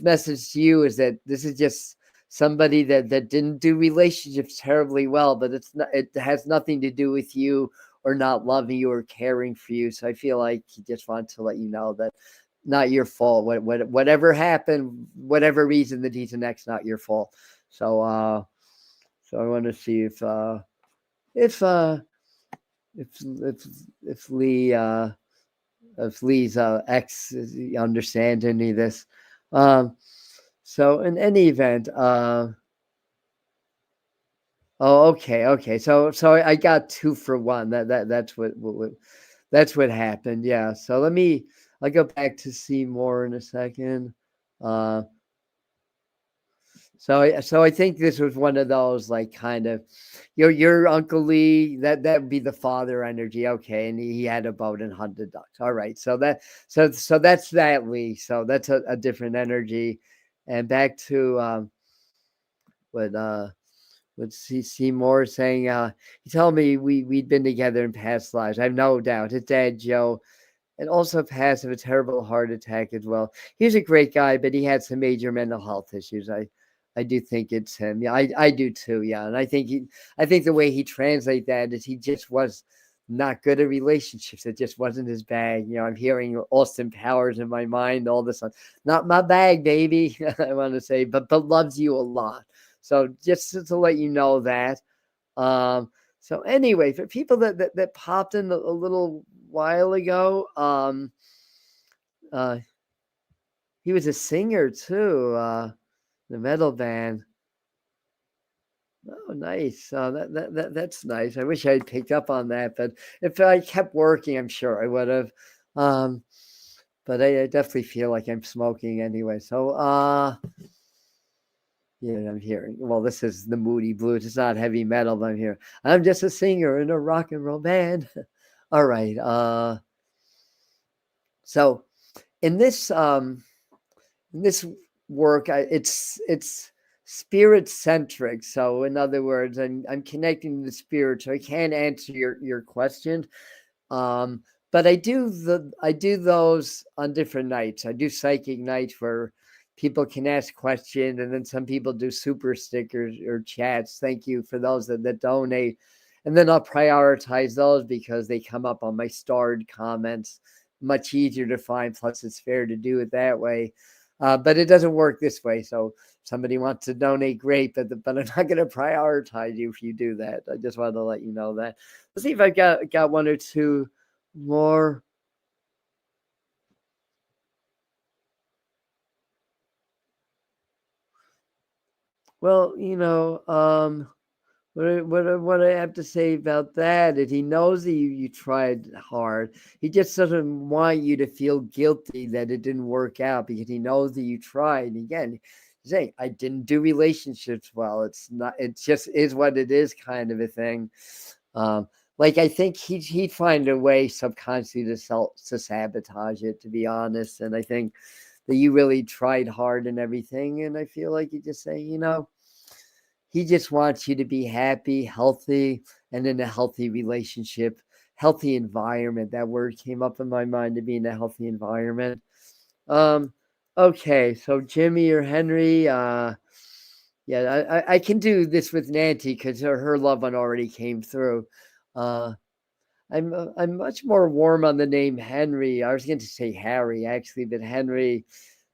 message to you is that this is just somebody that didn't do relationships terribly well, but it has nothing to do with you or not loving you or caring for you. So I feel like he just wants to let you know that not your fault. Whatever happened, whatever reason that he's an ex, not your fault. So I want to see if Lee if Lee's ex understands any of this. So in any event, oh, okay. So I got 2 for 1. That's what happened. Yeah. So I'll go back to see more in a second. So I think this was one of those, like, kind of your Uncle Lee, that would be the father energy. Okay, and he had a boat and hunted ducks. All right, so that's that Lee. So that's a different energy. And back to what Seymour saying. He told me we'd been together in past lives. I have no doubt. His dad Joe, and also passed of a terrible heart attack as well. He was a great guy, but he had some major mental health issues. I do think it's him. Yeah, I do too. Yeah, and I think the way he translates that is he just was not good at relationships. It just wasn't his bag. I'm hearing Austin Powers in my mind all this. Not my bag, baby. I want to say, but loves you a lot. So just to let you know that. So anyway, for people that popped in a little while ago, he was a singer too. The metal band. Oh, nice. That's nice. I wish I had picked up on that, but if I kept working, I'm sure I would have. But I definitely feel like I'm smoking anyway. So, yeah, I'm hearing. Well, this is the Moody Blues. It's not heavy metal, but I'm here. I'm just a singer in a rock and roll band. All right. So in this work, it's spirit centric. So in other words, I'm connecting to the spirit, so I can't answer your question. Um, but I do those on different nights. I do psychic nights where people can ask questions, and then some people do super stickers or chats. Thank you for those that donate. And then I'll prioritize those because they come up on my starred comments. Much easier to find. Plus, it's fair to do it that way. But it doesn't work this way. So somebody wants to donate, great, but I'm not going to prioritize you if you do that. I just wanted to let you know that. Let's see if I got one or two more. Well, what I have to say about that is he knows that you tried hard. He just doesn't want you to feel guilty that it didn't work out because he knows that you tried. And again, he's saying, I didn't do relationships well. It's not, it just is what it is, kind of a thing. Like I think he'd find a way subconsciously to sabotage it, to be honest. And I think that you really tried hard and everything. And I feel like you just say, he just wants you to be happy, healthy, and in a healthy relationship, healthy environment. That word came up in my mind, to be in a healthy environment. Um, okay, so Jimmy or Henry, yeah, I can do this with Nancy because her love one already came through. Uh, I'm much more warm on the name Henry. I was going to say Harry actually, but Henry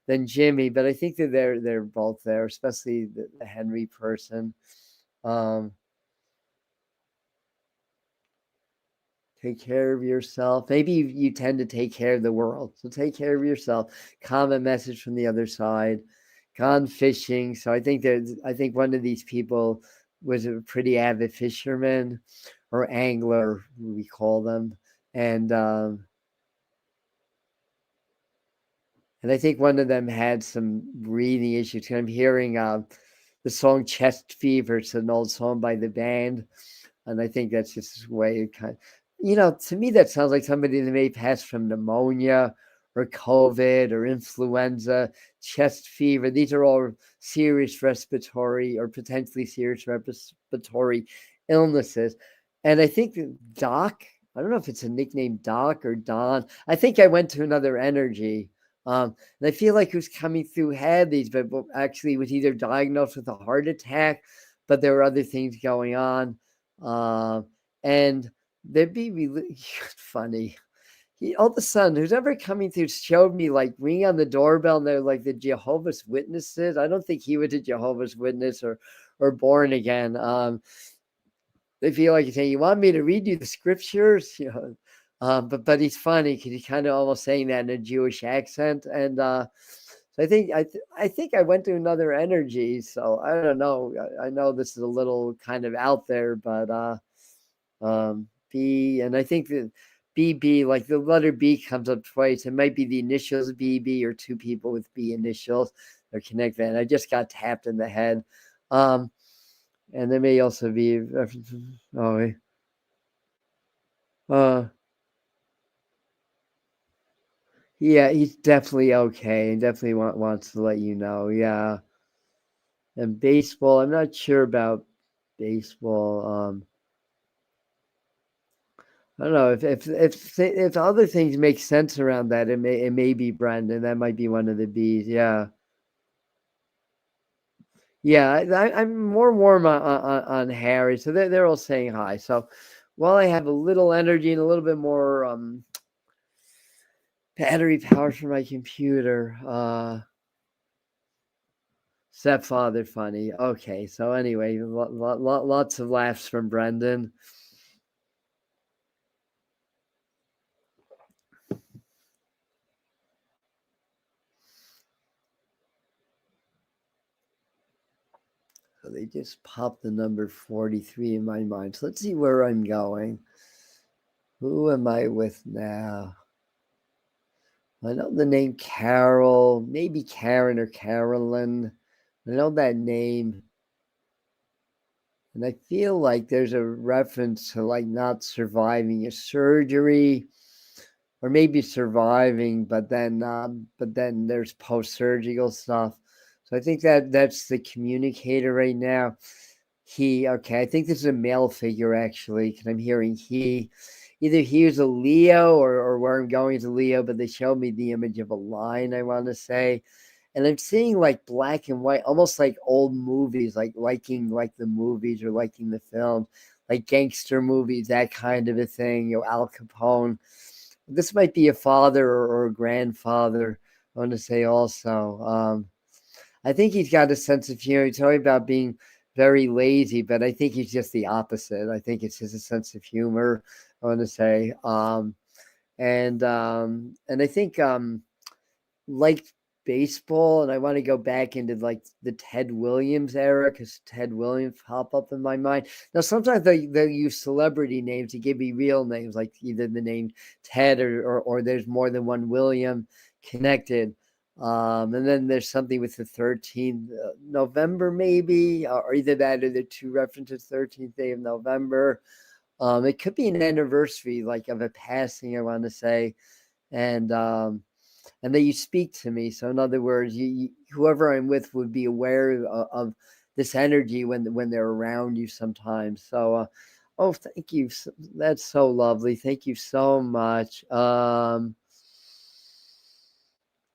than Jimmy. But I think that they're both there, especially the Henry person. Um, take care of yourself. Maybe you tend to take care of the world, so take care of yourself. Comment message from the other side. Gone fishing. So I think one of these people was a pretty avid fisherman or angler, we call them, and I think one of them had some breathing issues. I'm hearing the song "Chest Fever." It's an old song by the band, and I think that's just his way of to me that sounds like somebody that may pass from pneumonia or COVID or influenza, chest fever. These are all serious respiratory or potentially serious respiratory illnesses. And I think Doc, I don't know if it's a nickname, Doc or Don. I think I went to another energy. And I feel like he was coming through, had these, but actually was either diagnosed with a heart attack, but there were other things going on. And they'd be really funny. All of a sudden, who's ever coming through showed me like ring on the doorbell, and they're like the Jehovah's Witnesses. I don't think he was a Jehovah's Witness or born again. They feel like he's saying, "You want me to read you the scriptures?" But he's funny because he's kind of almost saying that in a Jewish accent, and so I think I went to another energy. So I don't know. I know this is a little kind of out there, but B, and I think that BB, like the letter B comes up twice. It might be the initials BB or two people with B initials. They're connected. And I just got tapped in the head. And there may also be yeah, he's definitely okay. He definitely wants to let you know. Yeah. And baseball, I'm not sure about baseball. I don't know if other things make sense around that. It may be Brandon. That might be one of the B's. Yeah, yeah. I'm more warm on Harry. So they're all saying hi. So while I have a little energy and a little bit more battery power for my computer, stepfather funny. Okay. So anyway, lots of laughs from Brendan. So they just popped the number 43 in my mind. So let's see where I'm going. Who am I with now? I know the name Carol, maybe Karen or Carolyn. I know that name. And I feel like there's a reference to like not surviving a surgery or maybe surviving, but then there's post-surgical stuff. So I think that's the communicator right now. Okay, I think this is a male figure actually, because I'm hearing he. Either he was a Leo or where I'm going is a Leo, but they showed me the image of a line, I want to say. And I'm seeing like black and white, almost like old movies, like liking like the movies or liking the film, like gangster movies, that kind of a thing, Al Capone. This might be a father or a grandfather, I want to say also. I think he's got a sense of humor. He's talking about being very lazy, but I think he's just the opposite. I think it's just a sense of humor, I want to say. And I think like baseball, and I want to go back into like the Ted Williams era because Ted Williams pop up in my mind. Now sometimes they use celebrity names to give me real names, like either the name Ted or there's more than one William connected. And then there's something with the 13th November, maybe, or either that or the two references, 13th day of November. It could be an anniversary, like of a passing, I want to say, and that you speak to me. So in other words, whoever I'm with would be aware of this energy when they're around you sometimes. So, oh, thank you. That's so lovely. Thank you so much.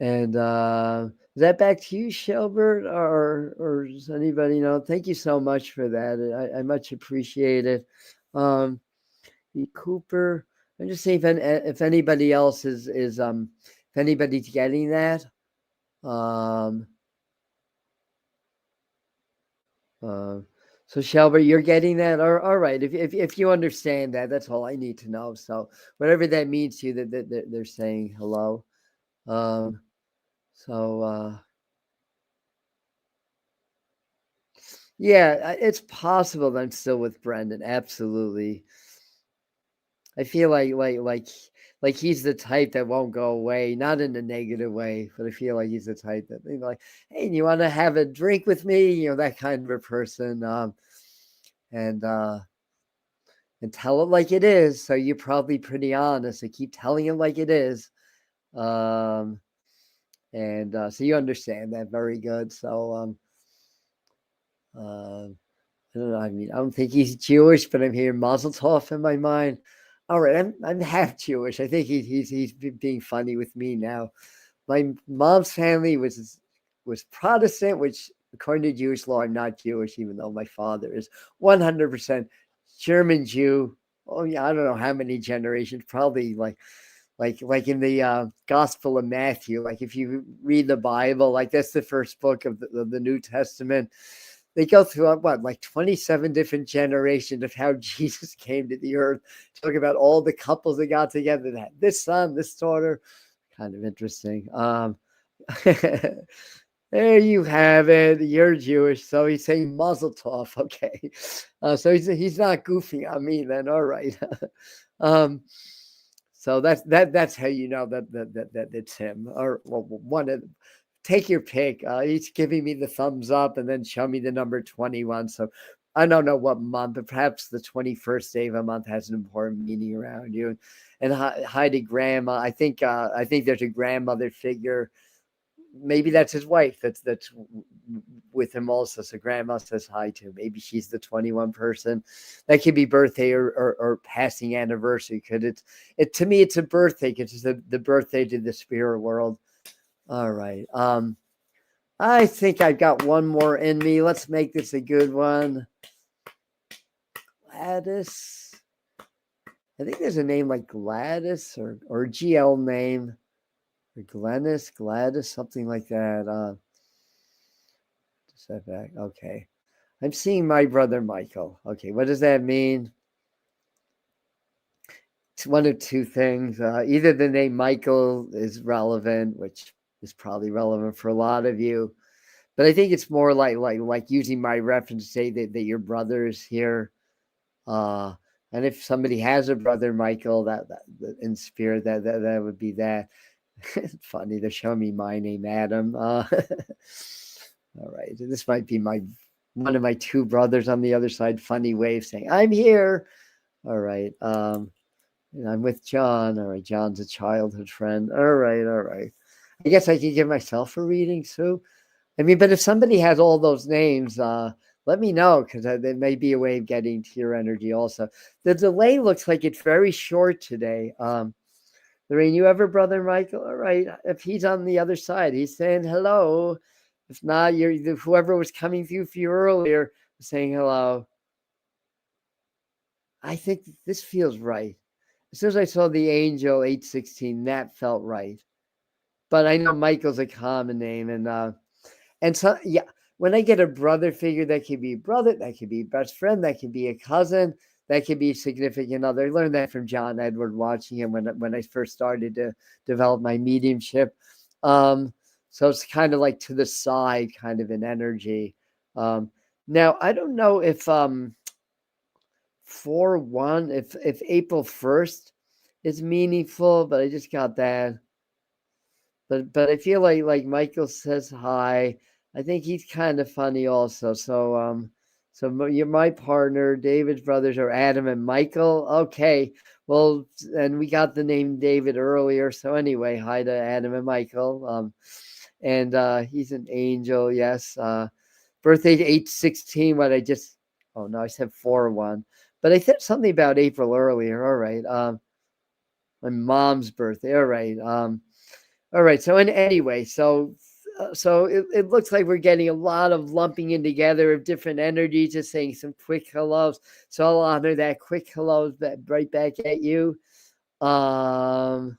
And is that back to you, Shelbert, or does anybody know? Thank you so much for that. I much appreciate it. Cooper. I'm just seeing if anybody else is if anybody's getting that. Um, so Shelbert, you're getting that. All right. If you understand that, that's all I need to know. So whatever that means to you, that they're saying hello. So yeah, it's possible that I'm still with Brendan. Absolutely. I feel like he's the type that won't go away, not in a negative way, but I feel like he's the type that like, hey, you want to have a drink with me? That kind of a person. And tell it like it is. So you're probably pretty honest. So keep telling it like it is. Um, and so you understand that very good. So I don't know. I mean, I don't think he's Jewish, but I'm hearing Mazel Tov in my mind. All right, I'm half Jewish. I think he's being funny with me now. My mom's family was Protestant, which according to Jewish law, I'm not Jewish, even though my father is 100% German Jew. Oh yeah, I don't know how many generations. Probably like in the Gospel of Matthew. Like if you read the Bible, like that's the first book of the New Testament. They go through like 27 different generations of how Jesus came to the earth. Talk about all the couples that got together, that this son, this daughter. Kind of interesting. There you have it. You're Jewish, so he's saying Mazel Tov. Okay, so he's not goofy on me then. All right. So that's how you know that it's him, or one of. Take your pick. He's giving me the thumbs up and then show me the number 21. So I don't know what month, but perhaps the 21st day of a month has an important meaning around you. And hi to grandma. I think there's a grandmother figure. Maybe that's his wife. That's with him also. So grandma says hi to. Maybe she's the 21 person. That could be birthday or passing anniversary. Could it to me it's a birthday because it's the birthday to the spirit world. All right. I think I got one more in me. Let's make this a good one. Gladys. I think there's a name like Gladys or GL name. Or Gladys, something like that. Step back. Okay. I'm seeing my brother Michael. Okay, what does that mean? It's one of two things. Either the name Michael is relevant, which is probably relevant for a lot of you. But I think it's more like using my reference to say that your brother is here. And if somebody has a brother, Michael, that in spirit, that would be that. Funny, they're showing me my name, Adam. All right, this might be one of my two brothers on the other side. Funny way of saying I'm here. All right, and I'm with John. All right, John's a childhood friend. All right. I guess I can give myself a reading, Sue. I mean, but if somebody has all those names, let me know, because there may be a way of getting to your energy also. The delay looks like it's very short today. Lorraine, you ever, Brother Michael? All right. If he's on the other side, he's saying hello. If not, whoever was coming through for you earlier was saying hello. I think this feels right. As soon as I saw the angel 816, that felt right. But I know Michael's a common name, and so yeah, when I get a brother figure, that could be brother, that could be best friend, that could be a cousin, that could be a significant other. I learned that from John Edward, watching him when I first started to develop my mediumship. So it's kind of like to the side, kind of an energy. Now I don't know if 4-1, if April 1st is meaningful, but I just got that. But I feel like Michael says hi. I think he's kind of funny also. So you're my partner. David's brothers are Adam and Michael. Okay, well, and we got the name David earlier. So anyway, hi to Adam and Michael. And he's an angel. Yes. Birthday 816. What I just, oh no, I said 4-1, but I said something about April earlier. All right. My mom's birthday. All right. All right. So anyway, so it looks like we're getting a lot of lumping in together of different energies, just saying some quick hellos. So I'll honor that quick hellos right back at you. But I'm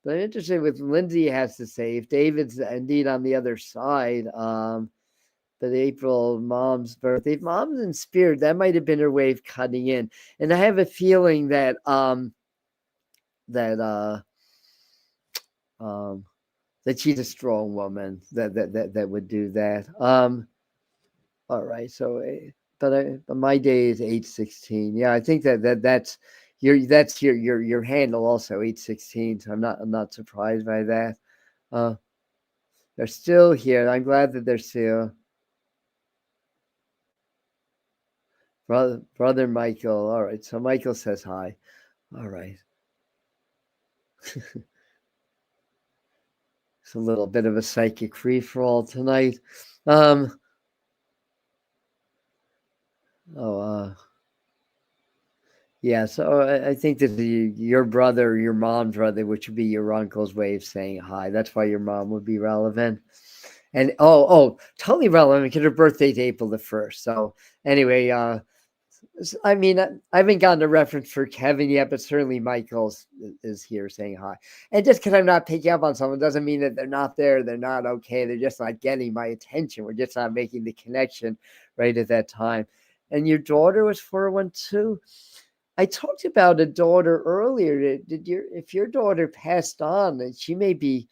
interested with Lindsay has to say, if David's indeed on the other side. But April, mom's birthday, mom's in spirit. That might have been her way of cutting in, and I have a feeling that that she's a strong woman that would do that. All right, so but my day is 816. Yeah, I think that's your handle also 816. So I'm not surprised by that. They're still here. I'm glad that they're still. Brother Michael. All right, so Michael says hi. All right. It's a little bit of a psychic free for all tonight. Yeah, so I think that your brother, your mom's brother, which would be your uncle's way of saying hi. That's why your mom would be relevant. And totally relevant because her birthday's April the 1st. So anyway, I mean, I haven't gotten a reference for Kevin yet, but certainly Michael is here saying hi. And just because I'm not picking up on someone doesn't mean that they're not there. They're not okay. They're just not getting my attention. We're just not making the connection right at that time. And your daughter was 412. I talked about a daughter earlier. If your daughter passed on, and it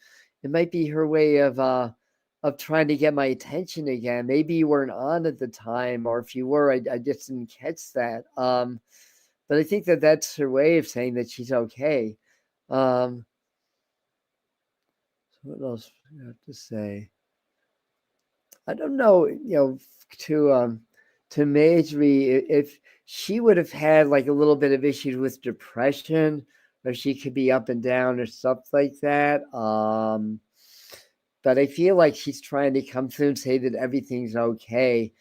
might be her way of trying to get my attention again. Maybe you weren't on at the time, or if you were, I just didn't catch that. But I think that's her way of saying that she's okay. So what else do I have to say? I don't know, to Marjorie, if she would have had like a little bit of issues with depression, or she could be up and down or stuff like that. But I feel like she's trying to come through and say that everything's okay.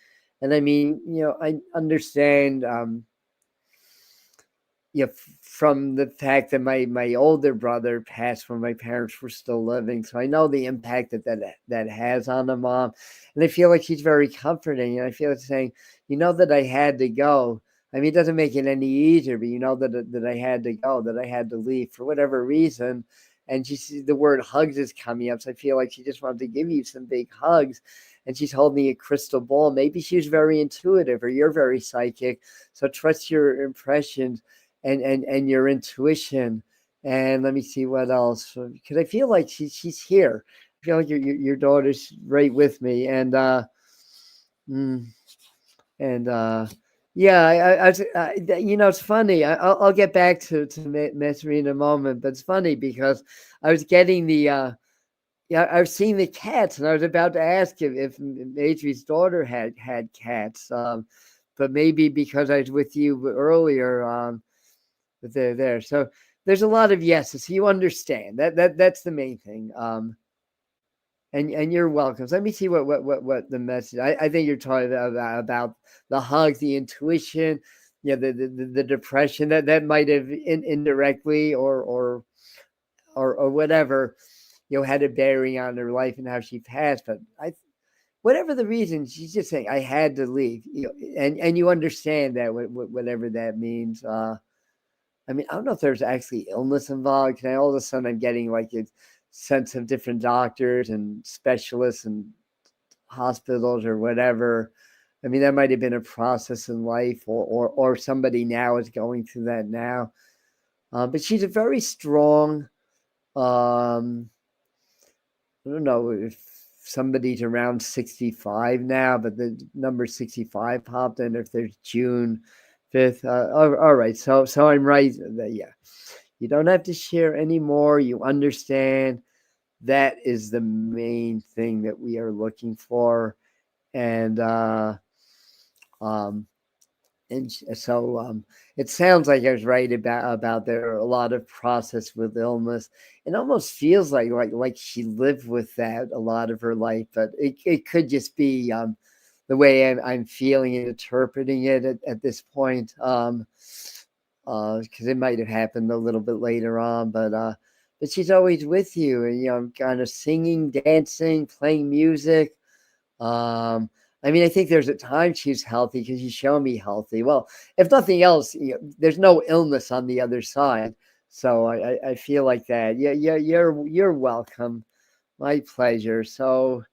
And I mean, I understand, from the fact that my older brother passed when my parents were still living. So I know the impact that has on the mom. And I feel like she's very comforting. And I feel like saying, that I had to go. I mean, it doesn't make it any easier, but that I had to go, that I had to leave for whatever reason. And she sees the word hugs is coming up. So I feel like she just wanted to give you some big hugs. And she's holding a crystal ball. Maybe she's very intuitive, or you're very psychic. So trust your impressions and your intuition. And let me see what else, because I feel like she's here. I feel like your daughter's right with me. And yeah, it's funny. I'll get back to Misery in a moment, but it's funny because I was getting I was seeing the cats, and I was about to ask if Adri's daughter had cats, but maybe because I was with you earlier, but they're there. So there's a lot of yeses. So you understand that's the main thing. And you're welcome. So let me see what the message. I think you're talking about the hug, the intuition, yeah, the depression that might have indirectly or whatever, had a bearing on her life and how she passed. But whatever the reason, she's just saying I had to leave. And you understand that whatever that means. I mean, I don't know if there's actually illness involved. Because all of a sudden I'm getting like a sense of different doctors and specialists and hospitals or whatever. I mean, that might have been a process in life, or somebody now is going through that now. But she's a very strong. I don't know if somebody's around 65 now, but the number 65 popped in. If there's June 5th, all right. So I'm right. Yeah, you don't have to share anymore. You understand. That is the main thing that we are looking for, and so it sounds like I was right about there are a lot of process with illness. It almost feels like she lived with that a lot of her life, but it could just be the way I'm feeling and interpreting it at this point. Because it might have happened a little bit later on, but she's always with you, and kind of singing, dancing, playing music. I mean, I think there's a time she's healthy because you show me healthy. Well, if nothing else, there's no illness on the other side, so I feel like that. Yeah, you're welcome. My pleasure. So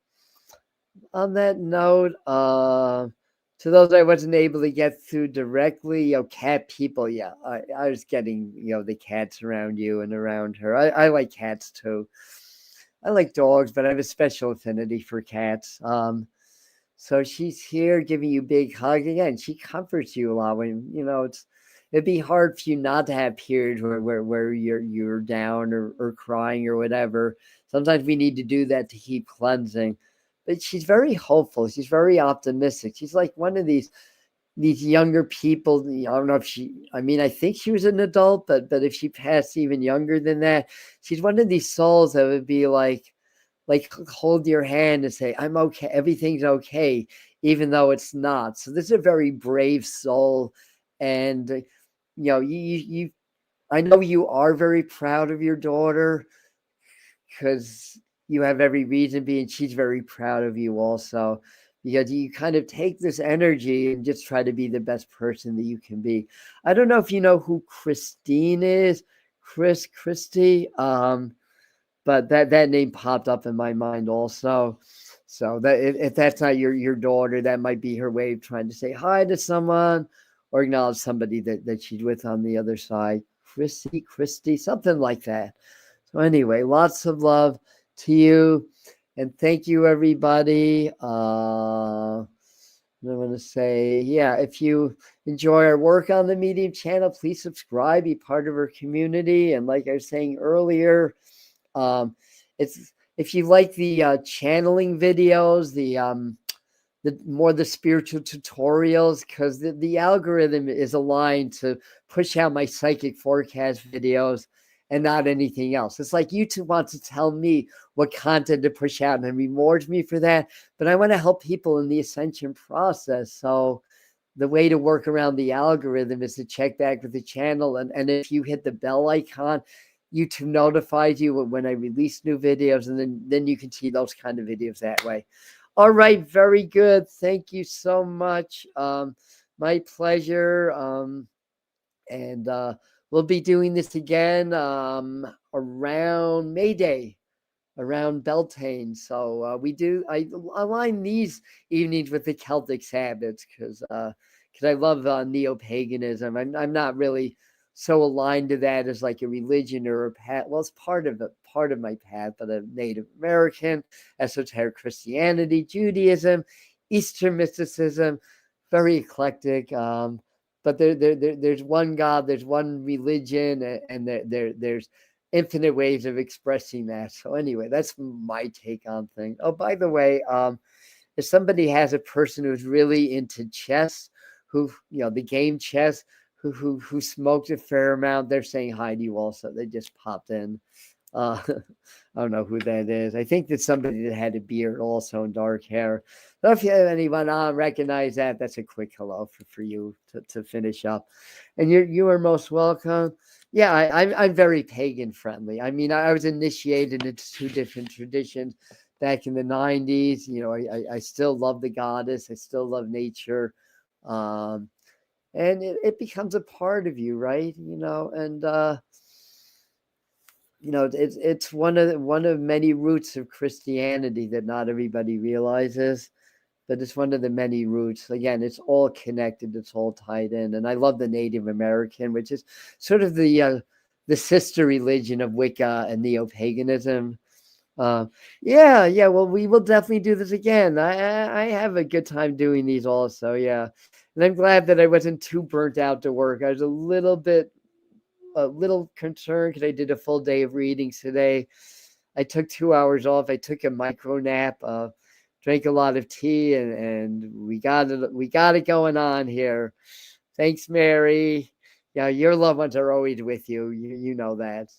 on that note, to those I wasn't able to get through directly, cat people, yeah, I was getting, the cats around you and around her. I like cats too. I like dogs, but I have a special affinity for cats. So she's here giving you big hug again. She comforts you a lot when it'd be hard for you not to have periods where you're down or crying or whatever. Sometimes we need to do that to keep cleansing. But she's very hopeful. She's very optimistic. She's like one of these younger people. I don't know if I mean, I think she was an adult, but if she passed even younger than that, she's one of these souls that would be like hold your hand and say, I'm okay. Everything's okay, even though it's not. So this is a very brave soul. And, I know you are very proud of your daughter because you have every reason to be, and she's very proud of you also, because you kind of take this energy and just try to be the best person that you can be. I don't know if you know who Christine is, Christy. But that name popped up in my mind also. So that if that's not your daughter, that might be her way of trying to say hi to someone or acknowledge somebody that she's with on the other side. Christy, something like that. So anyway, lots of love to you, and thank you, everybody. I'm going to say, yeah, if you enjoy our work on the Medium channel, please subscribe, be part of our community. And like I was saying earlier, it's if you like the channeling videos, the more the spiritual tutorials, because the algorithm is aligned to push out my psychic forecast videos and not anything else. It's like YouTube wants to tell me what content to push out and rewards me for that, but I want to help people in the ascension process. So the way to work around the algorithm is to check back with the channel, and if you hit the bell icon, YouTube notifies you when I release new videos, and then you can see those kind of videos that way. All right, very good. Thank you so much. My pleasure. And we'll be doing this again around May Day, around Beltane. So I align these evenings with the Celtic Sabbaths because I love neo-paganism. I'm not really so aligned to that as like a religion or a path. Well, it's part of my path, but a Native American, esoteric Christianity, Judaism, Eastern mysticism, very eclectic. But there's one God, there's one religion, and there's infinite ways of expressing that. So anyway, that's my take on things. Oh, by the way, if somebody has a person who's really into chess, who the game chess, who smoked a fair amount, they're saying hi to you also. They just popped in. I don't know who that is. I think that's somebody that had a beard also and dark hair. So if you have anyone recognize that, that's a quick hello for you to finish up. And you are most welcome. Yeah, I'm very pagan friendly. I mean, I was initiated into two different traditions back in the 90s. You know, I still love the goddess. I still love nature. Um, and it becomes a part of you, right? You know, and you know, it's one of many roots of Christianity that not everybody realizes, but it's one of the many roots. Again, it's all connected, it's all tied in. And I love the Native American, which is sort of the sister religion of Wicca and neo-paganism. Yeah. Well, we will definitely do this again. I have a good time doing these also. Yeah, and I'm glad that I wasn't too burnt out to work. I was a little concerned because I did a full day of readings today. I took 2 hours off. I took a micro nap. Drank a lot of tea, and we got it going on here. Thanks, Mary. Yeah, your loved ones are always with you. You know that.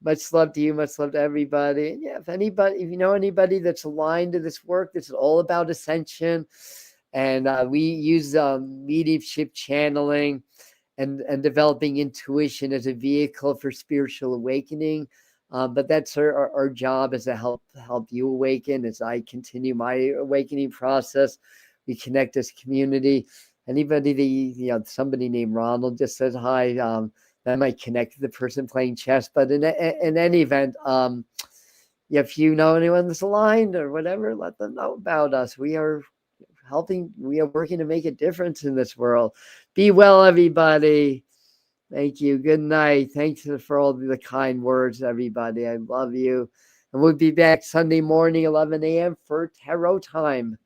Much love to you. Much love to everybody. And yeah, if you know anybody that's aligned to this work, this is all about ascension, and we use mediumship channeling and developing intuition as a vehicle for spiritual awakening. But that's our job is to help you awaken as I continue my awakening process. We connect as community. Anybody, somebody named Ronald just says hi. That might connect to the person playing chess. But in any event, if you know anyone that's aligned or whatever, let them know about us. We are working to make a difference in this world. Be well, everybody. Thank you. Good night. Thanks for all the kind words, everybody. I love you. And we'll be back Sunday morning, 11 a.m. for tarot time.